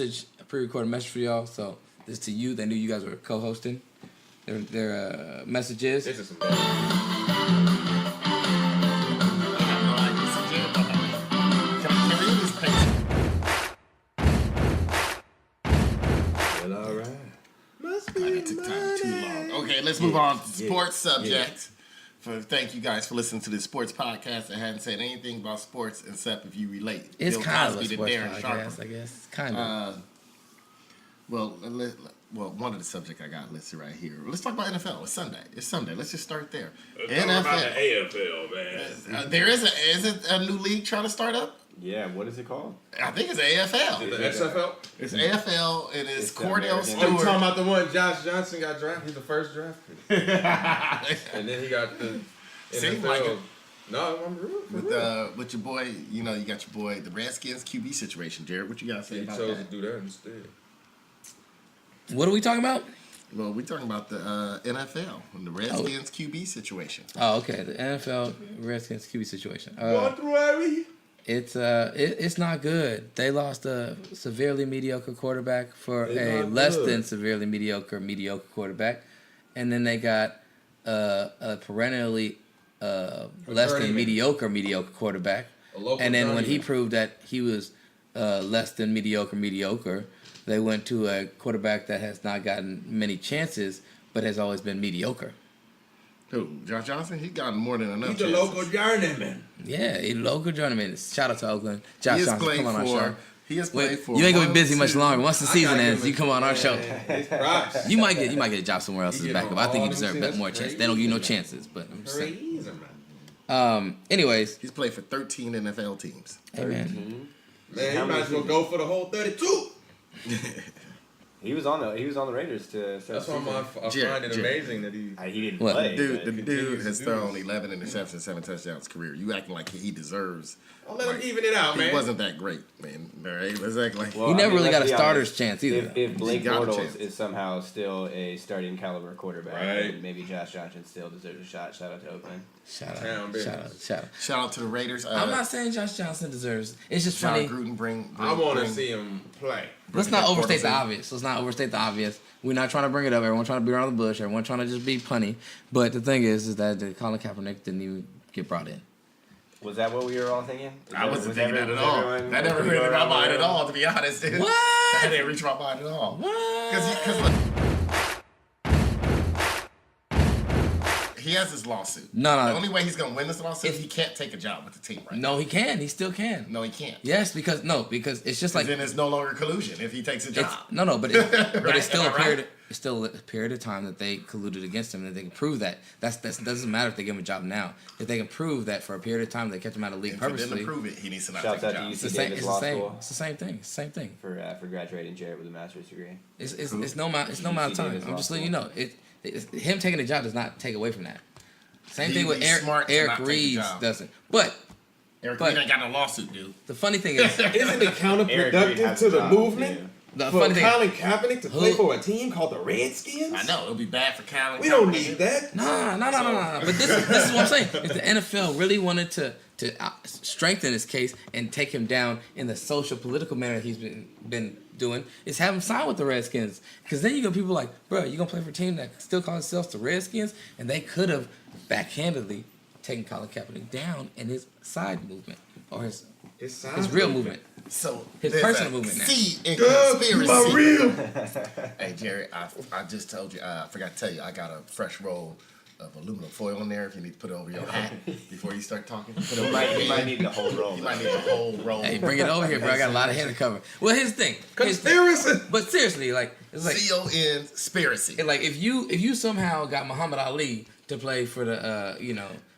pre-recorded message for y'all. So, this is to you. They knew you guys were co-hosting. Their message is... This is some Okay, let's move on to the sports subject. Thank you guys for listening to this sports podcast. I hadn't said anything about sports except if you relate. It's Bill kind Cosby of a to sports Darren podcast, Sharper. I guess. Kind of. Well, one of the subjects I got listed right here. Let's talk about NFL. It's Sunday. Let's just start there. NFL. Talk about the AFL, man. There is it a new league trying to start up? Yeah, what is it called? I think it's AFL. The XFL? It's AFL, and it's Cordell Stewart. Oh, you talking about the one Josh Johnson got drafted? He's the first draft pick. And then he got the NFL. Like it. No, I'm real. With your boy, you got your boy, the Redskins QB situation. Jared, what you got to say about that? He chose to do that instead. What are we talking about? Well, we're talking about the NFL and the Redskins QB situation. Oh, okay. The NFL Redskins QB situation. It's not good. They lost a severely mediocre quarterback for a less than severely mediocre quarterback, and then they got a perennially less than mediocre quarterback. And then when he proved that he was less than mediocre, they went to a quarterback that has not gotten many chances but has always been mediocre. Who? Josh Johnson? He's gotten more than enough. He's a local journeyman. Yeah, a local journeyman. Shout out to Oakland. Josh Johnson, come on our show. He has played for. You ain't gonna be busy much longer. Once the season ends, you come on our show. You might get a job somewhere else as a backup. I think you deserve more chances. They don't give you no chances, but I'm just saying. Anyways, he's played for 13 NFL teams. Hey, man, you might as well go for the whole 32. He was on the Raiders to. That's why I find it amazing that he didn't play. The dude has thrown 11 interceptions, 7 touchdowns career. You acting like he deserves. I'll let him even it out, man. He wasn't that great, man. Right? Let's act like he never really got a starter's chance either. If Blake Bortles is somehow still a starting caliber quarterback, then maybe Josh Johnson still deserves a shot. Shout out to Oakland. Shout out to the Raiders. I'm not saying Josh Johnson deserves. It's just John funny. Gruden I want to see him play. Let's not overstate the obvious. We're not trying to bring it up. Everyone trying to beat around the bush. Everyone trying to just be punny. But the thing is that Colin Kaepernick didn't even get brought in. Was that what we were all thinking? I wasn't thinking that at all. That never reached my mind at all, to be honest, dude. What? That didn't reach my mind at all. What? Because look, he has this lawsuit. No. The only way he's going to win this lawsuit, he can't take a job with the team right now. No, he can. He still can. No, he can't. Yes, because it's just like... Then it's no longer collusion if he takes a job. But it's still it's still a period of time that they colluded against him, and that they can prove that. That doesn't matter if they give him a job now. If they can prove that for a period of time they kept him out of the league purposely... For them to prove it, he needs to not Shouts take a out job. to UC Davis Law School. It's the same thing. It's the same thing. For graduating Jarrett with a master's degree. It's no amount of time. I'm just letting you know. Him taking a job does not take away from that. Same thing with Eric Reeves doesn't. But Eric Reed ain't got no lawsuit, dude. The funny thing is, isn't it counterproductive to the movement the for funny thing, Colin Kaepernick to play for a team called the Redskins? I know it'll be bad for Colin. We don't need that. No. But this is what I'm saying. If the NFL really wanted to strengthen his case and take him down in the social political manner he's been doing, is have him sign with the Redskins. Because then you got people like, bro, you gonna play for a team that still calls themselves the Redskins, and they could have backhandedly taken Colin Kaepernick down in his side movement or his real movement. So his personal movement now. See in conspiracy. Hey Jerry, I just told you. I forgot to tell you. I got a fresh roll of aluminum foil in there. If you need to put it over your hat before you start talking, put it over you might need the whole roll. You might need the whole roll. Hey, bring it over here, bro. I got a lot of hair to cover. Well, here's the thing. Conspiracy. But seriously, like it's like conspiracy. Like if you somehow got Muhammad Ali to play for the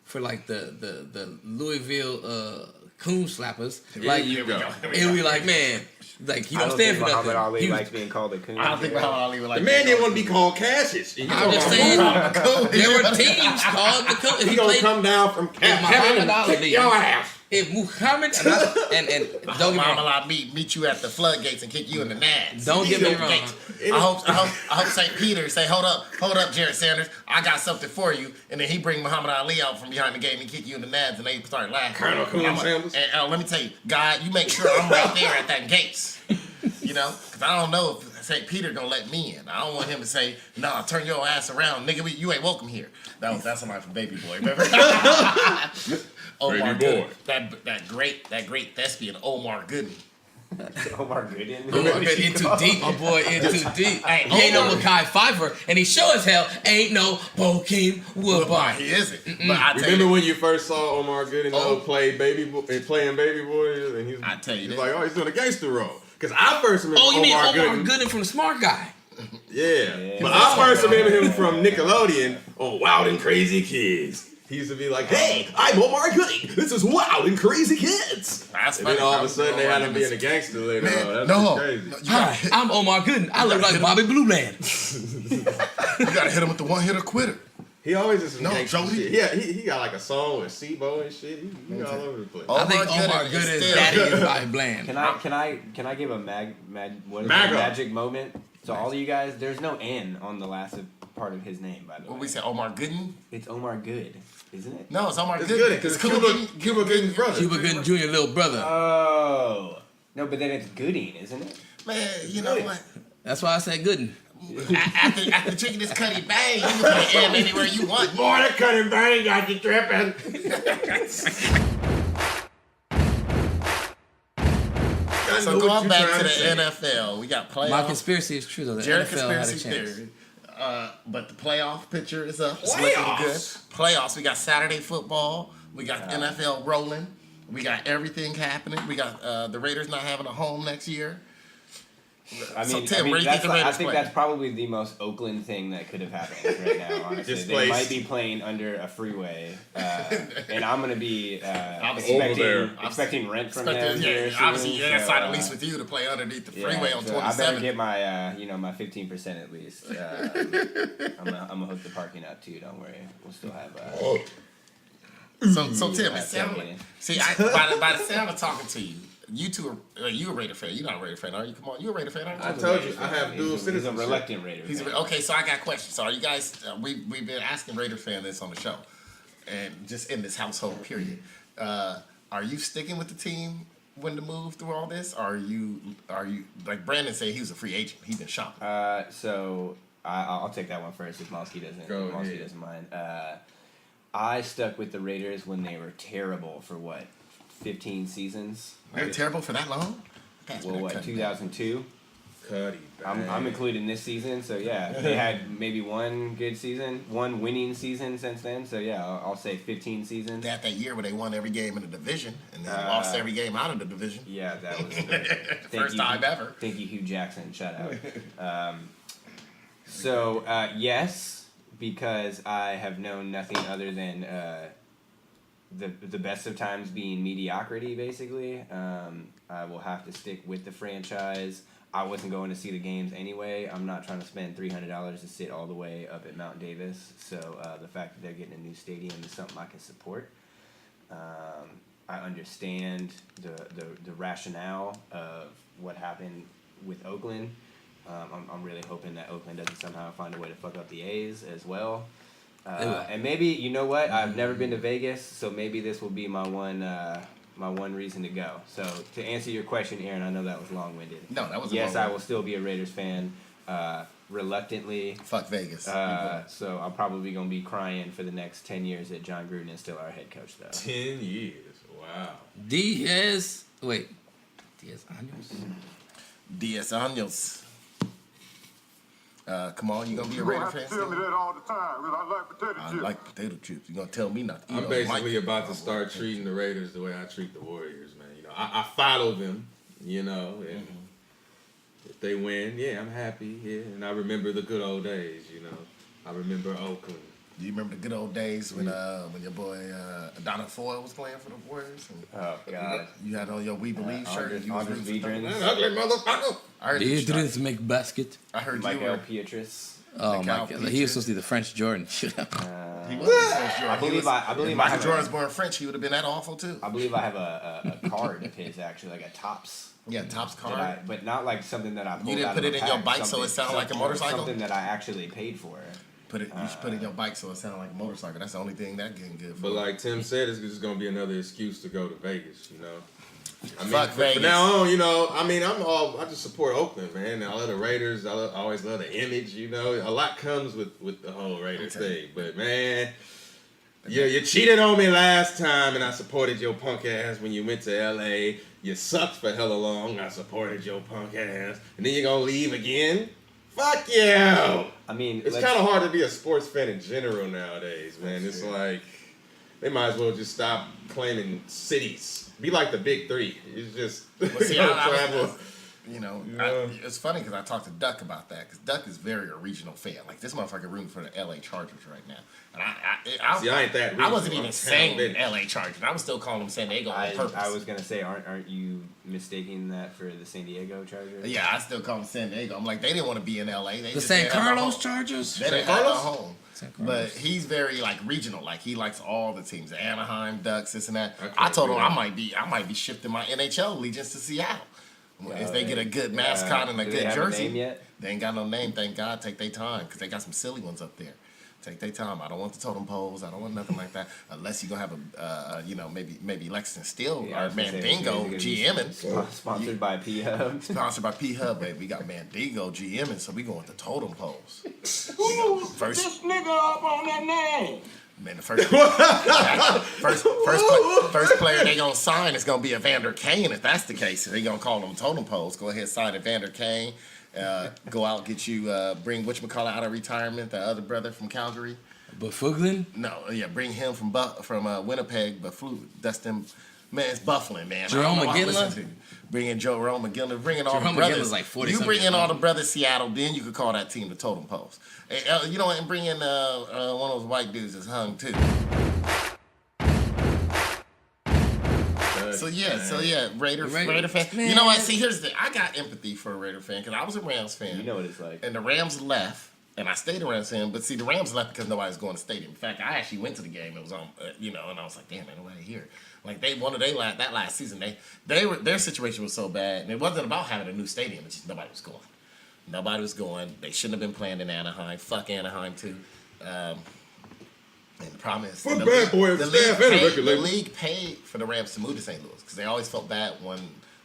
for like the Louisville coon slappers, like it would be like, man, like you don't stand for nothing. Muhammad Ali likes being called a coon. I don't think Muhammad Ali would like. The man didn't want to be called Cassius. I'm just saying there were teams called the coon. He gonna come down from Kevin and kick your ass. If Muhammad and don't get me wrong, meet you at the floodgates and kick you in the nads. Don't get me wrong. I hope St. Peter say, hold up, Jared Sanders, I got something for you, and then he bring Muhammad Ali out from behind the gate and kick you in the nads, and they start laughing. Colonel Sanders. And let me tell you, God, you make sure I'm right there at that gates. You know, because I don't know if St. Peter gonna let me in. I don't want him to say, "Nah, turn your ass around, nigga. You ain't welcome here." That's somebody from Baby Boy. Remember? Omar Gooding. That great thespian Omar Gooding. Omar Gooding. Omar been in too deep, my boy, in too deep. Hey, he ain't no Mekhi Phifer, and he sure as hell ain't no Bokeem Woodbine. He isn't. But I remember when you first saw Omar Gooding playing Baby Boy, and he's like, oh, he's doing a gangster role. Because I first remember Omar Gooding from The Smart Guy. Yeah. But I first remember him from Nickelodeon on Wild and Crazy Kids. He used to be like, hey, I'm Omar Gooding. This is Wild and Crazy Kids. That's and then all of a sudden they had him being a gangster later on. That's crazy. Hi, I'm Omar Gooding. I look like Bobby Blue Man. You gotta hit him with the one-hitter quitter. He always is gangster Jody. shit. Yeah, he got like a song with Sibo and shit. He all over the place. I think Omar Gooding's daddy is Bobby Bland. Can I give a magic moment? So all of you guys, there's no N on the last part of his name, by the way. What we say, Omar Gooden? It's Omar Good, isn't it? No, it's Omar Gooden. Because Cuba Gooding's brother. Cuba Gooding Jr. little brother. Oh. No, but then it's Gooding, isn't it? Man, you know what? That's why I said Gooden. After drinking this Cutty Bang, you can put an M anywhere you want. Boy, that Cutty Bang got you tripping. So going back to the NFL, we got playoffs. My conspiracy is true though. The Jared NFL had a conspiracy chance. theory. But the playoff picture is up. It's looking good. Playoffs. We got Saturday football. We got NFL rolling. We got everything happening. We got the Raiders not having a home next year. I mean, Tim, where do you think the Raiders I think play? that's probably the most Oakland thing that could have happened right now, honestly. They might be playing under a freeway, and I'm going to be expecting rent from them. Yeah, obviously, you got to sign a lease with you to play underneath the freeway on 27. I better get my, my 15% at least. I'm gonna hook the parking up too. Don't worry, we'll still have. So Tim, it sounds like, by the sound of talking to you. You two are you a Raider fan? You're not a Raider fan, are you? Come on, you a Raider fan, aren't you? I told you, I have dual citizenship. He's a reluctant Raider fan. Okay, so I got questions. So are you guys, we've been asking Raider fan this on the show, and just in this household period. Are you sticking with the team when to move through all this? Or are you like Brandon said he was a free agent. He's been shopping. So I'll take that one first if Malski doesn't mind. I stuck with the Raiders when they were terrible for 15 seasons. They're terrible for that long? Well, 2002? Cutty Bang. I'm including this season, so yeah. They had maybe one good season, one winning season since then, so yeah, I'll say 15 seasons. They had that year where they won every game in the division, and then lost every game out of the division. Yeah, that was the first time ever. Thank you, Hugh Jackson. Shout out. Yes, because I have known nothing other than the best of times being mediocrity, basically. I will have to stick with the franchise. I wasn't going to see the games anyway. I'm not trying to spend $300 to sit all the way up at Mount Davis. So the fact that they're getting a new stadium is something I can support. I understand the rationale of what happened with Oakland. I'm really hoping that Oakland doesn't somehow find a way to fuck up the A's as well. And maybe, you know what? I've never been to Vegas, so maybe this will be my one reason to go. So to answer your question, Aaron, I know that was long-winded. No, that was Yes, I will still be a Raiders fan, reluctantly. Fuck Vegas. So I'm probably going to be crying for the next 10 years that John Gruden is still our head coach, though. 10 years. Wow. Diaz Años. Diaz Años. Come on, you gonna be a Raider fan? Tell me that all the time, because I like potato chips. I like potato chips. You gonna tell me not to eat I'm basically about to start treating the Raiders the way I treat the Warriors, man. You know, I follow them, you know, and if they win, yeah, I'm happy, yeah. And I remember the good old days, you know. I remember Oakland. Do you remember the good old days when your boy Donna Foyle was playing for the Warriors? And oh God! You had on your We Believe shirt. Ugly motherfucker. Adarius make basket. I heard Michael Pietrus. Oh my God! He was supposed to be the French Jordan. He was the French Jordan. I believe if Michael Jordan's born French, he would have been that awful too. I believe I have a card of his actually, like a Tops. Yeah, Tops card. But not like something that I pulled. You didn't out put of it a in your pack. bike so it sounded like a motorcycle? Something that I actually paid for. You should put it in your bike so it sounded like a motorcycle. That's the only thing that getting good for. But like Tim said, it's just gonna be another excuse to go to Vegas, you know. I mean, Fuck Vegas. From now on, you know, I mean, I just support Oakland, man. I love the Raiders. I always love the image, you know. A lot comes with the whole Raiders thing. But man, you cheated on me last time, and I supported your punk ass when you went to L.A. You sucked for hella long. I supported your punk ass, and then you're gonna leave again. Fuck you! I mean, it's kind of hard to be a sports fan in general nowadays, man. It's like they might as well just stop claiming cities. Be like the Big Three. It's just travel. You know, it's funny because I talked to Duck about that because Duck is very a regional fan. Like this motherfucker rooting for the L.A. Chargers right now, and I ain't that. I wasn't even saying L.A. Chargers. I was still calling them San Diego on purpose. I was gonna say, aren't you mistaking that for the San Diego Chargers? Yeah, I still call them San Diego. I'm like, they didn't want to be in L.A. The San Carlos Chargers. They didn't have a home. But he's very like regional. Like he likes all the teams, the Anaheim Ducks, this and that. I told him I might be shifting my NHL allegiance to Seattle. If they get a good mascot and a good jersey, they ain't got no name. Thank God. Take their time because they got some silly ones up there. Take their time. I don't want the totem poles. I don't want nothing like that. Unless you're gonna have a, maybe Lexington Steel or Mandingo GMing. Sponsored by P Hub. Sponsored by P Hub, baby. We got Mandingo GMing, so we going with the totem poles. This nigga up on that name. Man, the first player they gonna sign is gonna be Evander Kane. If that's the case, they gonna call them totem poles. Go ahead, sign Evander Kane. Go out, get you, bring whatchamacallit out of retirement. The other brother from Calgary. Bufflin? No, yeah, bring him from Winnipeg. That's them. Man, it's Bufflin, man. Jerome McGinley? Bring in Jerome McGinley. Bring in all Jerome the brothers. McGinley's like 40 you bring in all the brothers Seattle, then you could call that team the totem poles. You know, and bring in one of those white dudes that's hung too. So yeah, Raider fan. Man. You know what? See, here's the thing. I got empathy for a Raider fan because I was a Rams fan. You know what it's like. And the Rams left, and I stayed a Rams fan. But see, the Rams left because nobody was going to the stadium. In fact, I actually went to the game. It was on, and I was like, damn, man, nobody here. Like that last season, their situation was so bad, and it wasn't about having a new stadium. It's just nobody was going. Nobody was going. They shouldn't have been playing in Anaheim. Fuck Anaheim too. And the problem is the league paid for the Rams to move to St. Louis because they always felt bad when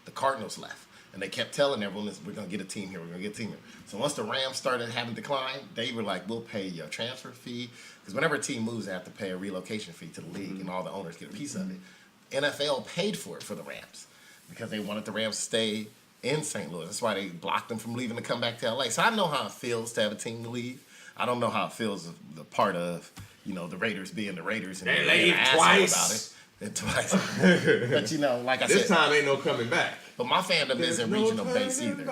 the Cardinals left. And they kept telling everyone, we're going to get a team here, we're going to get a team here. So once the Rams started having decline, they were like, we'll pay your transfer fee. Because whenever a team moves, they have to pay a relocation fee to the league, and all the owners get a piece of it. NFL paid for it for the Rams because they wanted the Rams to stay in St. Louis. That's why they blocked them from leaving to come back to LA. So I know how it feels to have a team to leave. I don't know how it feels the part of, the Raiders being the Raiders and they leave twice about it. And twice. But like I said, this time ain't no coming back. But my fandom isn't regional based either.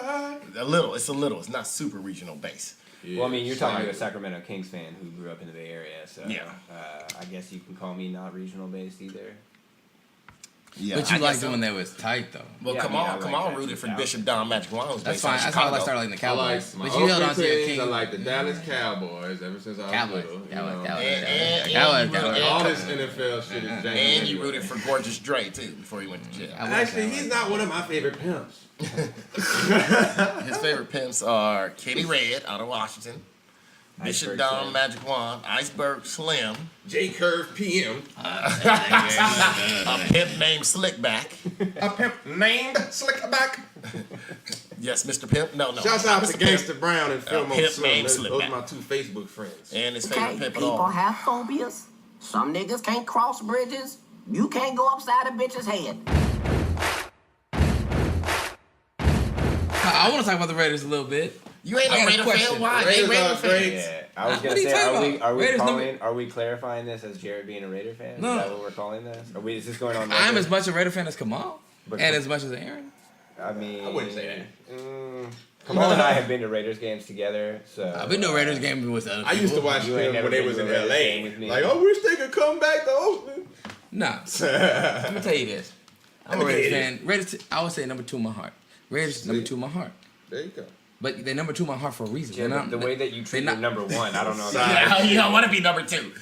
It's a little. It's not super regional based. Yeah. Well, I mean, you're talking to a Sacramento Kings fan who grew up in the Bay Area, so yeah. I guess you can call me not regional based either. Yeah, But you I liked guess it so. when they was tight though. Well, Yeah, come I on, like that rooted for 2000. Bishop Don Magic Wand. That's fine. That's how I started liking the I like Cowboys. my But you held on to your teams. king. I like the Dallas Cowboys ever since I was Cowboys. little. Cowboys. All this NFL shit is janky. And you rooted for Gorgeous Dre too before he went to jail. Actually, he's not one of my favorite pimps. His favorite pimps are Kenny Red out of Washington, Bishop Iceberg Don Slim. Magic Wand, Iceberg Slim, J Curve PM. a pimp named Slickback. A pimp named Slickback. Yes, Mr. Pimp. No. Shouts out Mr. to Pimp. Gangsta Brown and Phil Pimp Slim. named Those are Slickback. my two Facebook friends. And his favorite Okay, pimp at people all. have phobias. Some niggas can't cross bridges. You can't go upside a bitch's head. I want to talk about the Raiders a little bit. You ain't I no got a Raider question. fan. Why? Raiders They Raider are great. fans. Yeah, I was What gonna are you say, talking about? Raiders are we clarifying this as Jared being a Raider fan? No. Is that what we're calling this? Is this going on? I'm record? as much a Raider fan as Kamal, But- and as much as Aaron. I mean, I wouldn't say that. Kamal and I have been to Raiders games together, so I've been to a Raiders game with other I used to people. watch You ain't them never when they been was to in a Raiders game LA. with me. Like, I wish they could come back to Oakland. Nah, let me tell you this. I'm a Raiders fan. Raiders, I would say number 2 in my heart. Raiders number 2 in my heart. There you go. But they're number 2 in my heart for a reason. Jim, They're not- the way that you treat they're your not- number one, I don't know. Yeah, you don't want to be number 2.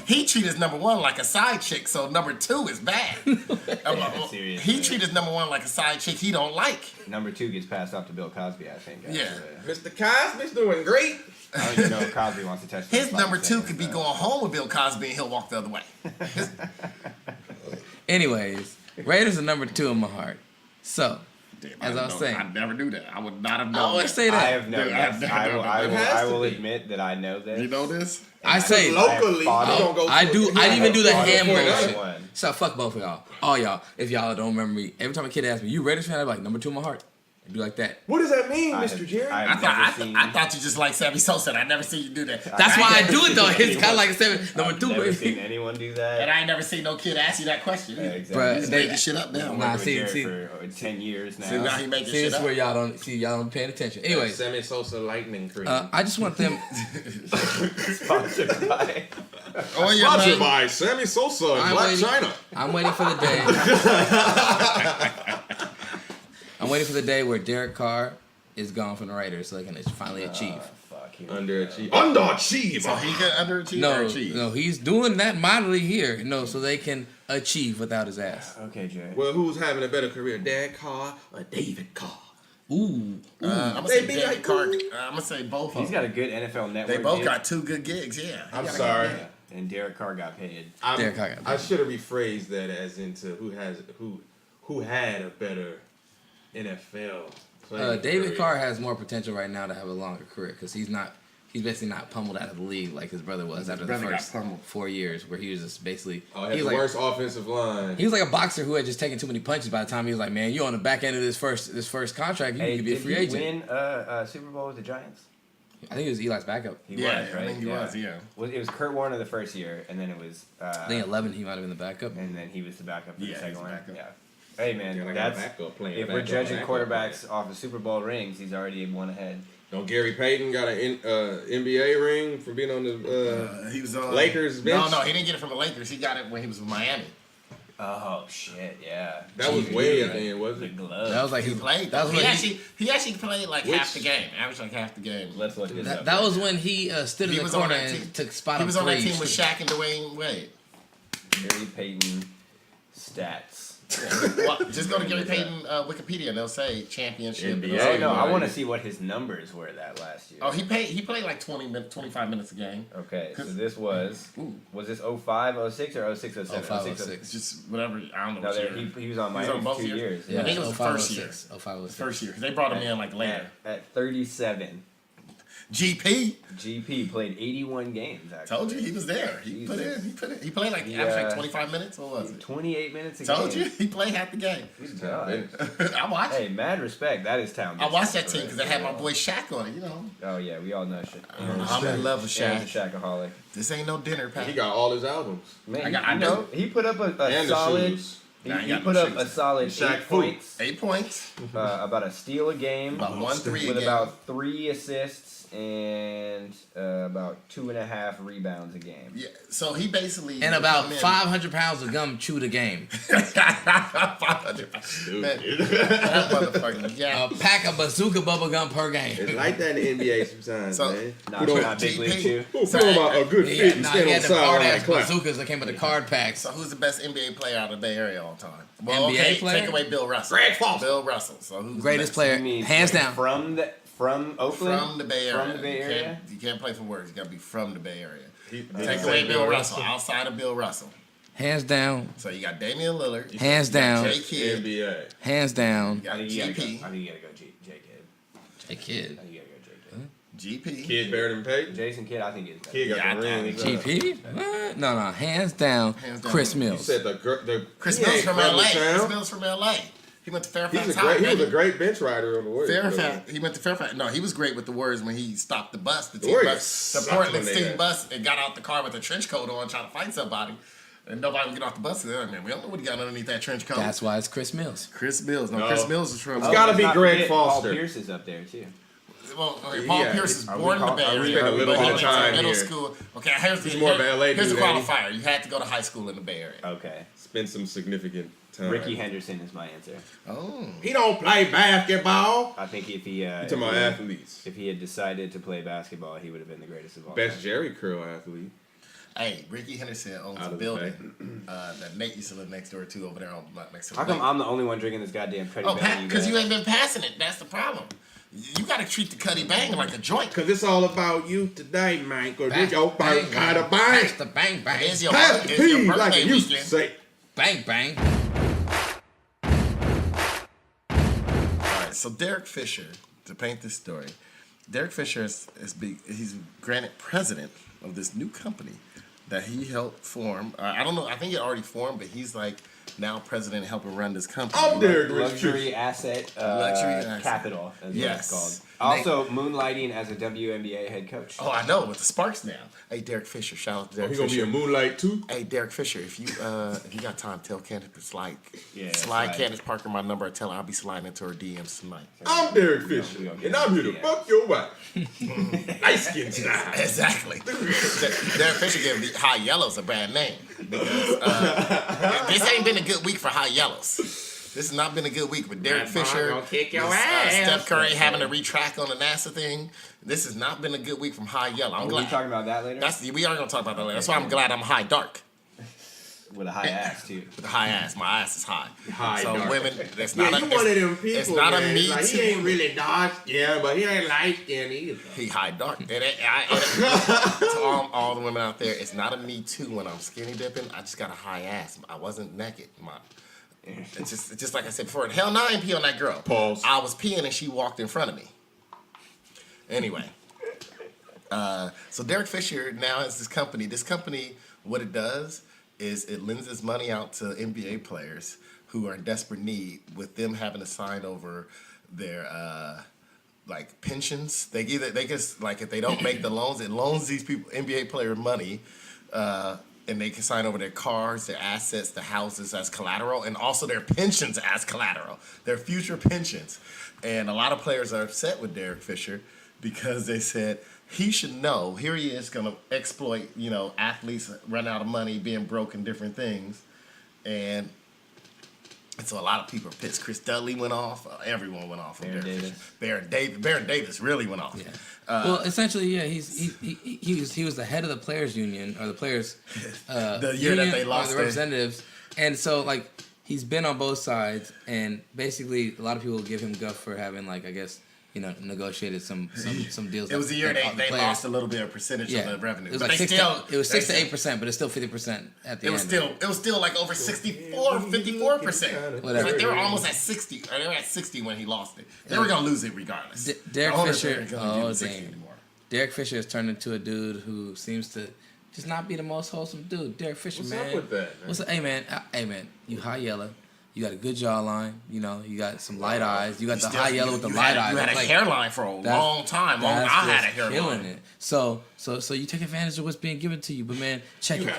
He treat his number 1 like a side chick, so number 2 is bad. Serious, He man. treat his number 1 like a side chick he don't like. Number 2 gets passed off to Bill Cosby, I think. Yeah. Mr. Cosby's doing great. I don't even know if Cosby wants to touch His that number spot 2 and could be say, going home with Bill Cosby and he'll walk the other way. Anyways, Raiders are number 2 in my heart. So, as I was saying, I never knew that. I would not have I known always that. say I that. have known Dude, this. I will be. admit that I know this. You know this? I say Locally, fought you it. don't go I to do. I didn't even do the fought it hamburger for shit. one. So fuck both of y'all. All y'all. If y'all don't remember me, every time a kid asks me, "You Raiders fan?" I'm like, "Number 2 in my heart." I do like that. What does that mean, I Mr. have- Jerry? I I have never thought seen- I thought you just like Sammy Sosa. I never seen you do that. That's why I do it though. I've It's kind of like a 7. Number 2, never baby. seen anyone do that. And I ain't never seen no kid ask you that question. Yeah, either. exactly. Bruh, You just they- making shit up now. Nah, Working with see- Jared for 10 years now. See, now he making See, shit this is up. where y'all don't paying attention. Anyways, Sammy Sosa lightning cream. I just want them. Sponsored by. Oh yeah, Sponsored man. by Sammy Sosa and I'm Black waiting- China. I'm waiting for the day. I'm waiting for the day where Derek Carr is gone from the Raiders, so they can finally achieve. Fuck. Underachieve. Underachieve. So he could underachieve or No, achieve. no, he's doing that moderately here. No, so they can achieve without his ass. Okay, Jared. Well, who's having a better career, Derek Carr or David Carr? Ooh, I'm gonna They say be Derek like, Carr. ooh. I'm gonna say both of He's them. got a good NFL network. They both gig. got 2 good gigs. Yeah. I'm sorry. Yeah. And Derek Carr got paid. Derek Carr got I paid. should have rephrased that as into who had a better NFL playing David career. Carr has more potential right now to have a longer career because he's basically not pummeled out of the league like his brother was after the brother got first pummeled. 4 years, where he was just basically Oh, he had was the like worst offensive line. he was like a boxer who had just taken too many punches. By the time he was like, man, you on the back end of this first contract, you Hey, could be a did free he agent. win a Super Bowl with the Giants? I think it was Eli's backup. He Yeah, was, right? I think he was. Yeah. Well, it was Kurt Warner the first year, and then it was. I think 11 he might have been the backup. And then he was the backup for Yeah, the second he's the one. backup. Yeah. Hey man, Yeah, I got a that's backup playing, if we're backup, judging backup quarterbacks off of Super Bowl rings, he's already one ahead. Don't Gary Payton got an NBA ring for being on the He was Lakers bench? No, he didn't get it from the Lakers. He got it when he was with Miami. Oh shit, yeah. That was way at the end, wasn't The it? glove. That was like He his, played. That was He when actually played like Which- half the game. Averaged like half the game. Let's look this up. that was when he stood in He the was on corner that team. and took spot He up was on that threes. team with Shaq and Dwayne Wade. Gary Payton stats. Well, just go to Gary Payton Wikipedia and they'll say championship. NBA. It'll say- Oh no, I right. want to see what his numbers were that last year. Oh, he played like 25 minutes a game. Okay, so this was this 05, 06, or 06, 07? 05, 06. It's just whatever. I don't know. No, what there, year. he was on He was Miami on both for 2 years. years. I think it was the 05, first year. 06. 05, 06. First year, 'cause they brought him in like later. At 37, GP GP played 81 games. Actually, told you he was there. He put in. He played like He, averaged like 25 minutes. What was it? 28 minutes a Told game. you he played half the game. Good God. I watched. Hey, mad respect. That is town. I watched that business team for because they had my real. boy Shaq on it. You know, Oh yeah, we all know shit. I'm in love with Aaron's Shaq. a Shaqaholic. This ain't no dinner, Pat. He got all his albums. Man, I you know. know, he put up a And the solid. shoes. He, Nah, he he got put no up shoes. a solid Shaq 8 food. points, 8 points. about a steal a game, About 1-3 a with game. about 3 assists and about 2.5 rebounds a game. Yeah, so he basically And about 500 pounds of gum chewed a game. 500 pounds. Man, that motherfucker. Yeah. A pack of bazooka bubble gum per game. It's like that in the NBA sometimes, So- man. Not big league too. Who talking about a good fit and Nah, stand he on had the the hard sideline ass and clap? bazookas that came with the card packs. So who's the best NBA player out of the Bay Area all time? Well, NBA okay, player? take away Bill Russell. Greg Foster. Bill Russell. So who's Greatest the best? player, You mean hands down. From Oakland? From the Bay Area. From the Bay Area? You can't play for words. You got to be from the Bay Area. Did Take he away say Bill Russell. Outside of Bill Russell. Hands down. So you got Damian Lillard. Hands you got down. J Kidd. NBA. Hands down. You got I think you gotta GP. go J Kidd. Hey, kid. I think you gotta go J Kidd. GP. Kid better than Peyton. Jason Kidd, I think is better. Kid got Yeah, the I rings. GP? What? No, hands down. Hands down. Chris You Mills. said the Chris he Mills ain't from from the LA. town. Chris Mills from LA. He went to Fairfax He High. was a baby. great bench rider on the Warriors. Fairfax. He went to Fairfax. No, he was great with the words when he stopped the bus. The Warriors bus, the sucked Portland when they team got- bus, and got out the car with a trench coat on, trying to fight somebody, and nobody would get off the bus. They're like, man, we don't know what he got underneath that trench coat. That's why it's Chris Mills. Chris Mills. No, No. Chris Mills is from. It's gotta be Not Greg forget, Foster. Paul Pierce is up there too. Well, okay, Paul Yeah. Pierce is Are we born in the call- Bay are we Area. spend a little but bit he of went to time middle here. school. Okay, here's more of an LA Here's the dude, ain't he? qualifier. You had to go to high school in the Bay Area. Okay. Spend some significant time. Ricky Henderson is my answer. Oh. He don't play basketball. I think if he You talking about athletes? if he had decided to play basketball, he would have been the greatest of all Best time. Jerry curl athlete. Hey, Ricky Henderson owns Out a of the building that Nate used to live next door to over there on next to the How come lake. I'm the only one drinking this goddamn Cutty Oh, Bang? because you ain't been passing it. That's the problem. You got to treat the Cutty Bang like a joint. Cause it's all about you today, man. Cause Back this your bang, first kind of Pass bang. the bang bang. It's your, Pass the it's your P like birthday it used to weekend. say. Bang bang. All right, so Derek Fisher, to paint this story, Derek Fisher he's granted president of this new company that he helped form. I don't know. I think it already formed, but he's like now president helping run this company. I'm Derek Luxury Fisher. asset, Luxury asset. capital, as Yes. what it's called. Also, moonlighting as a WNBA head coach. Oh, I know, with the Sparks now. Hey, Derek Fisher, shout out to Oh, Derek he gonna be Fisher. a moonlight too. Hey, Derek Fisher, if you got time, tell Candace to slide slide. Candace Parker my number. Tell her I'll be sliding into her DMs tonight. I'm Derek Fisher, and I'm here to fuck your wife. Light skin style. Exactly. Derek Fisher gave High Yellows a bad name because this ain't been a good week for High Yellows. This has not been a good week with Derek Fisher. gonna kick your this, ass. Steph Curry having to retract on the NASA thing. This has not been a good week from High Yellow. I'm Are we glad. talking about that later? We are gonna talk about that later. That's why I'm glad I'm high dark. With a high ass too. With a high ass. My ass is high. High so dark. women, it's Yeah, not you a, one of them it's, people, it's not man. a me Like, too. he ain't really dark skin, but he ain't light skin either. He high dark. To all the women out there, it's not a me too when I'm skinny dipping. I just got a high ass. I wasn't naked. It's just like I said before. Hell no, I ain't pee on that girl. Pause. I was peeing and she walked in front of me. Anyway. So Derek Fisher now has this company. This company, what it does is it lends its money out to NBA players who are in desperate need, with them having to sign over their like pensions. They just like, if they don't make the loans, it loans these people, NBA player, money, and they can sign over their cars, their assets, their houses as collateral, and also their pensions as collateral, their future pensions. And a lot of players are upset with Derek Fisher because they said he should know. Here he is going to exploit, athletes run out of money, being broke and different things. And so a lot of people are pissed. Chris Dudley went off. Everyone went off. Baron Davis really went off. Yeah. Well, essentially, yeah, he was the head of the players' union, or the players the year that they lost the representatives, and so like he's been on both sides, and basically a lot of people give him guff for having, like, I guess, negotiated some deals. It was the year they lost a little bit of percentage of the revenue. It was but like they 6 to 8%, but it's still 50% at the end. It was still like over 54%. Whatever. Like they were almost at 60. Or they were at 60 when he lost it. They were gonna lose it regardless. Derek The owners Fisher. weren't gonna give Oh him 60 damn. anymore. Derek Fisher has turned into a dude who seems to just not be the most wholesome dude. Derek Fisher, What's man. up with that, man? What's up? Hey man, you high yellow. You got a good jawline. You got some light eyes. You got the high yellow with the light eyes. You had a hairline for a long time. Longer than I had a hairline. Killing it. So you take advantage of what's being given to you, but man, check your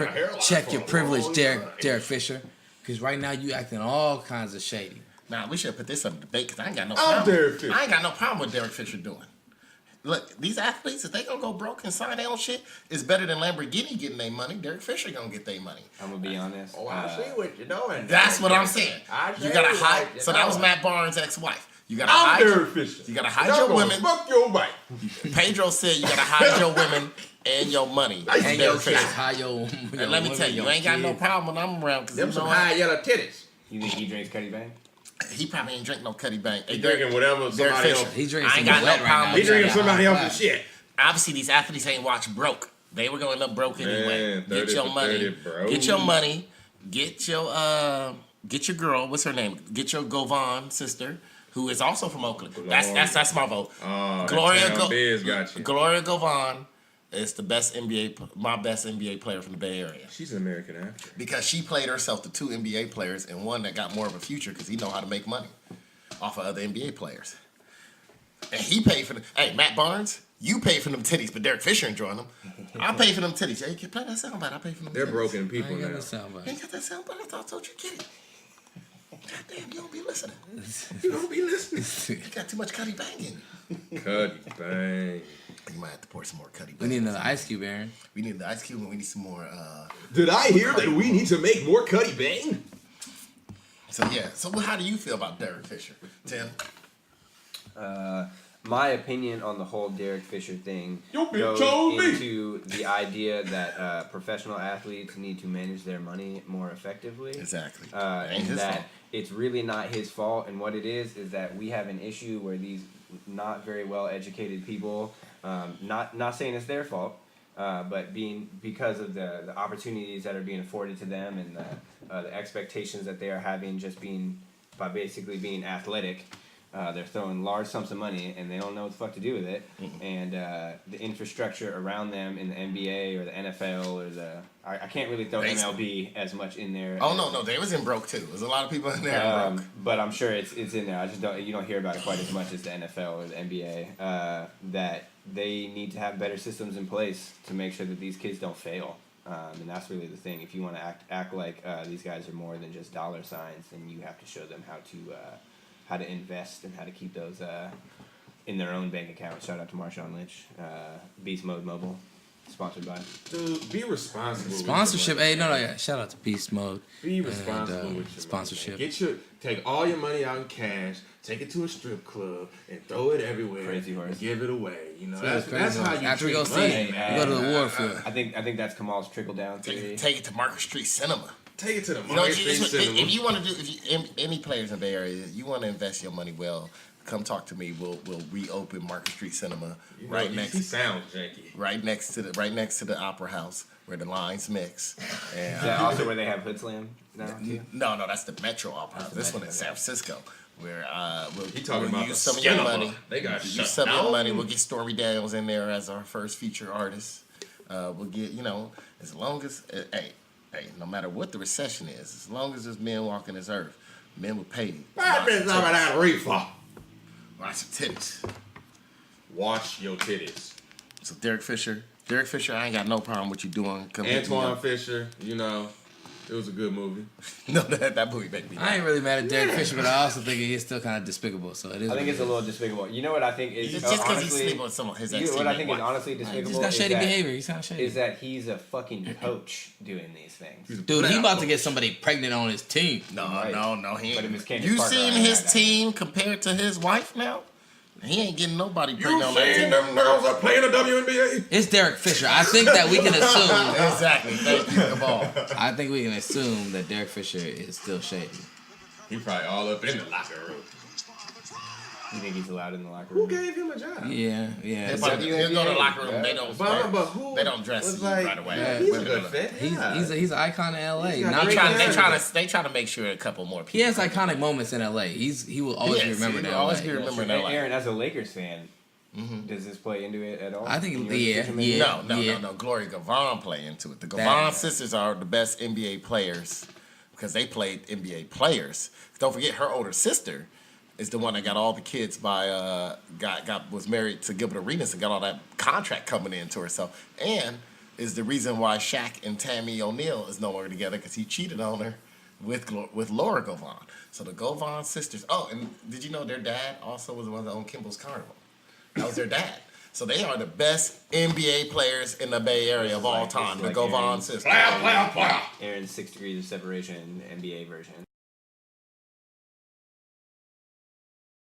privilege, Derek Fisher, because right now you acting all kinds of shady. Nah, we should put this up in debate because I ain't got no I'm problem. Derek Fisher. I ain't got no problem with Derek Fisher doing. look, these athletes, if they gonna go broke and sign their own shit, it's better than Lamborghini getting their money. Derek Fisher gonna get their money. I'm gonna be honest. Oh, I see what you're doing. That's what I'm saying. You gotta hide. So that was Matt Barnes' ex-wife. You gotta hide. Derek Fisher. You gotta hide your women. Fuck your wife. Pedro said you gotta hide your women and your money. And your Fisher. kids. Hide your And let me tell you, you ain't got no problem when I'm around. Cause Them you some know high what? yellow titties. You think he drinks Cutty Bang? He probably ain't drink no Cutty Bang. He drinking whatever somebody else. He drinking I ain't some got wet no right problem now. He with drinking that. somebody else's shit. Obviously, these athletes ain't watch broke. They were going to end up broke anyway. Man, Get 30 your for money. 30, bro. Get your money. Get your girl. What's her name? Get your Govan sister, who is also from Oakland. That's my vote. Oh, Gloria Biz got you. Gloria Govan is the best my best NBA player from the Bay Area. She's an American actor. Because she played herself to 2 NBA players and one that got more of a future because he know how to make money off of other NBA players. And he paid for them. Hey, Matt Barnes, you pay for them titties, but Derek Fisher enjoying them. I pay for them titties. Hey, you can play that soundbite. I pay for them They're titties. broken people now. You ain't got that soundbite? I told you to get it. Goddamn, you don't be listening. You don't be listening. You got too much Cutty Bang in you. Cutty Bang. You might have to pour some more Cutty Bang. We need another Ice Cube, Aaron. We need the Ice Cube and we need some more. Did I hear that we need to make more Cutty Bang? So, yeah. So, how do you feel about Derek Fisher, Tim? My opinion on the whole Derek Fisher thing Your bitch goes told me. into the idea that professional athletes need to manage their money more effectively. Exactly. And his that fault. it's really not his fault. And what it is that we have an issue where these not very well educated people, not saying it's their fault, but because of the opportunities that are being afforded to them and the expectations that they are having by basically being athletic. They're throwing large sums of money and they don't know what the fuck to do with it. Mm-hmm. And the infrastructure around them in the NBA or the NFL or I can't really throw MLB as much in there. Oh no, they was in broke too. There's a lot of people in there broke. But I'm sure it's in there. You don't hear about it quite as much as the NFL or the NBA. That they need to have better systems in place to make sure that these kids don't fail. And that's really the thing. If you want to act like these guys are more than just dollar signs, then you have to show them how to invest and how to keep those in their own bank account. Shout out to Marshawn Lynch, Beast Mode Mobile, sponsored by. Dude, be responsible. Sponsorship. Hey, no, yeah. Shout out to Beast Mode. Be responsible and, with your sponsorship. Money, take all your money out in cash, take it to a strip club, and throw it everywhere. Crazy horse. And give it away. You know, So that's how you after we treat go money, see, man. we go to the war field. I think that's Kamal's trickle down theory. Take it to Market Street Cinema. Take it to the You know, Market Street Cinema. if you want to do, any players in the Bay Area, you want to invest your money well, come talk to me. We'll reopen Market Street Cinema He sounds janky. right next to the Opera House where the lines mix. And, Is that also where they have Hood Slam now? Too? No, that's the Metro Opera House. This one in San Francisco. Where talking about use the some of your cinema. money. They got use shut some of your down. money. We'll get Stormy Daniels in there as our first feature artist. We'll get as long as hey, no matter what the recession is, as long as there's men walking this earth, men will pay. I've been talking about reefer. Watch some titties. Wash your titties. So Derek Fisher, I ain't got no problem with you doing. Antoine Fisher, it was a good movie. No, that movie made me. I ain't really mad at Derek Fisher, but I also think he's still kind of despicable. So it is. I think it's a little despicable. You know what I think is just because honestly, he's sleeping with someone his ex. what I think is honestly despicable. He's got shady behavior. He's kind of shady. Is that he's a fucking coach doing these things? Dude, he about to get somebody pregnant on his team. No, he But if ain't. it's Candace You Parker, seen I his got team compared to his wife now? He ain't getting nobody You pregnant on that seen team. them girls that play in the WNBA? It's Derek Fisher. I think that we can assume. Exactly. Thank you, Cabal. I think we can assume that Derek Fisher is still shady. He probably all up in the locker room. You think he's allowed in the locker Who room? gave him a job? Yeah. They go to the locker room. They don't. They don't dress you right away. He's a good fit. He's an icon in LA. They try to make sure a couple more people. He has iconic moments in LA. He will always be remembered in LA. Always be remembered in LA. Aaron, as a Lakers fan, does this play into it at all? I think No. Gloria Govan play into it. The Govan sisters are the best NBA players because they played NBA players. Don't forget her older sister is the one that got all the kids was married to Gilbert Arenas and got all that contract coming into herself, and is the reason why Shaq and Tammy O'Neal is no longer together because he cheated on her with Laura Govan. So the Govan sisters. Oh, and did you know their dad also was the one that owned Kimball's Carnival? That was their dad. So they are the best NBA players in the Bay Area of all time. The Govan sisters. Aaron's 6 Degrees of Separation NBA version.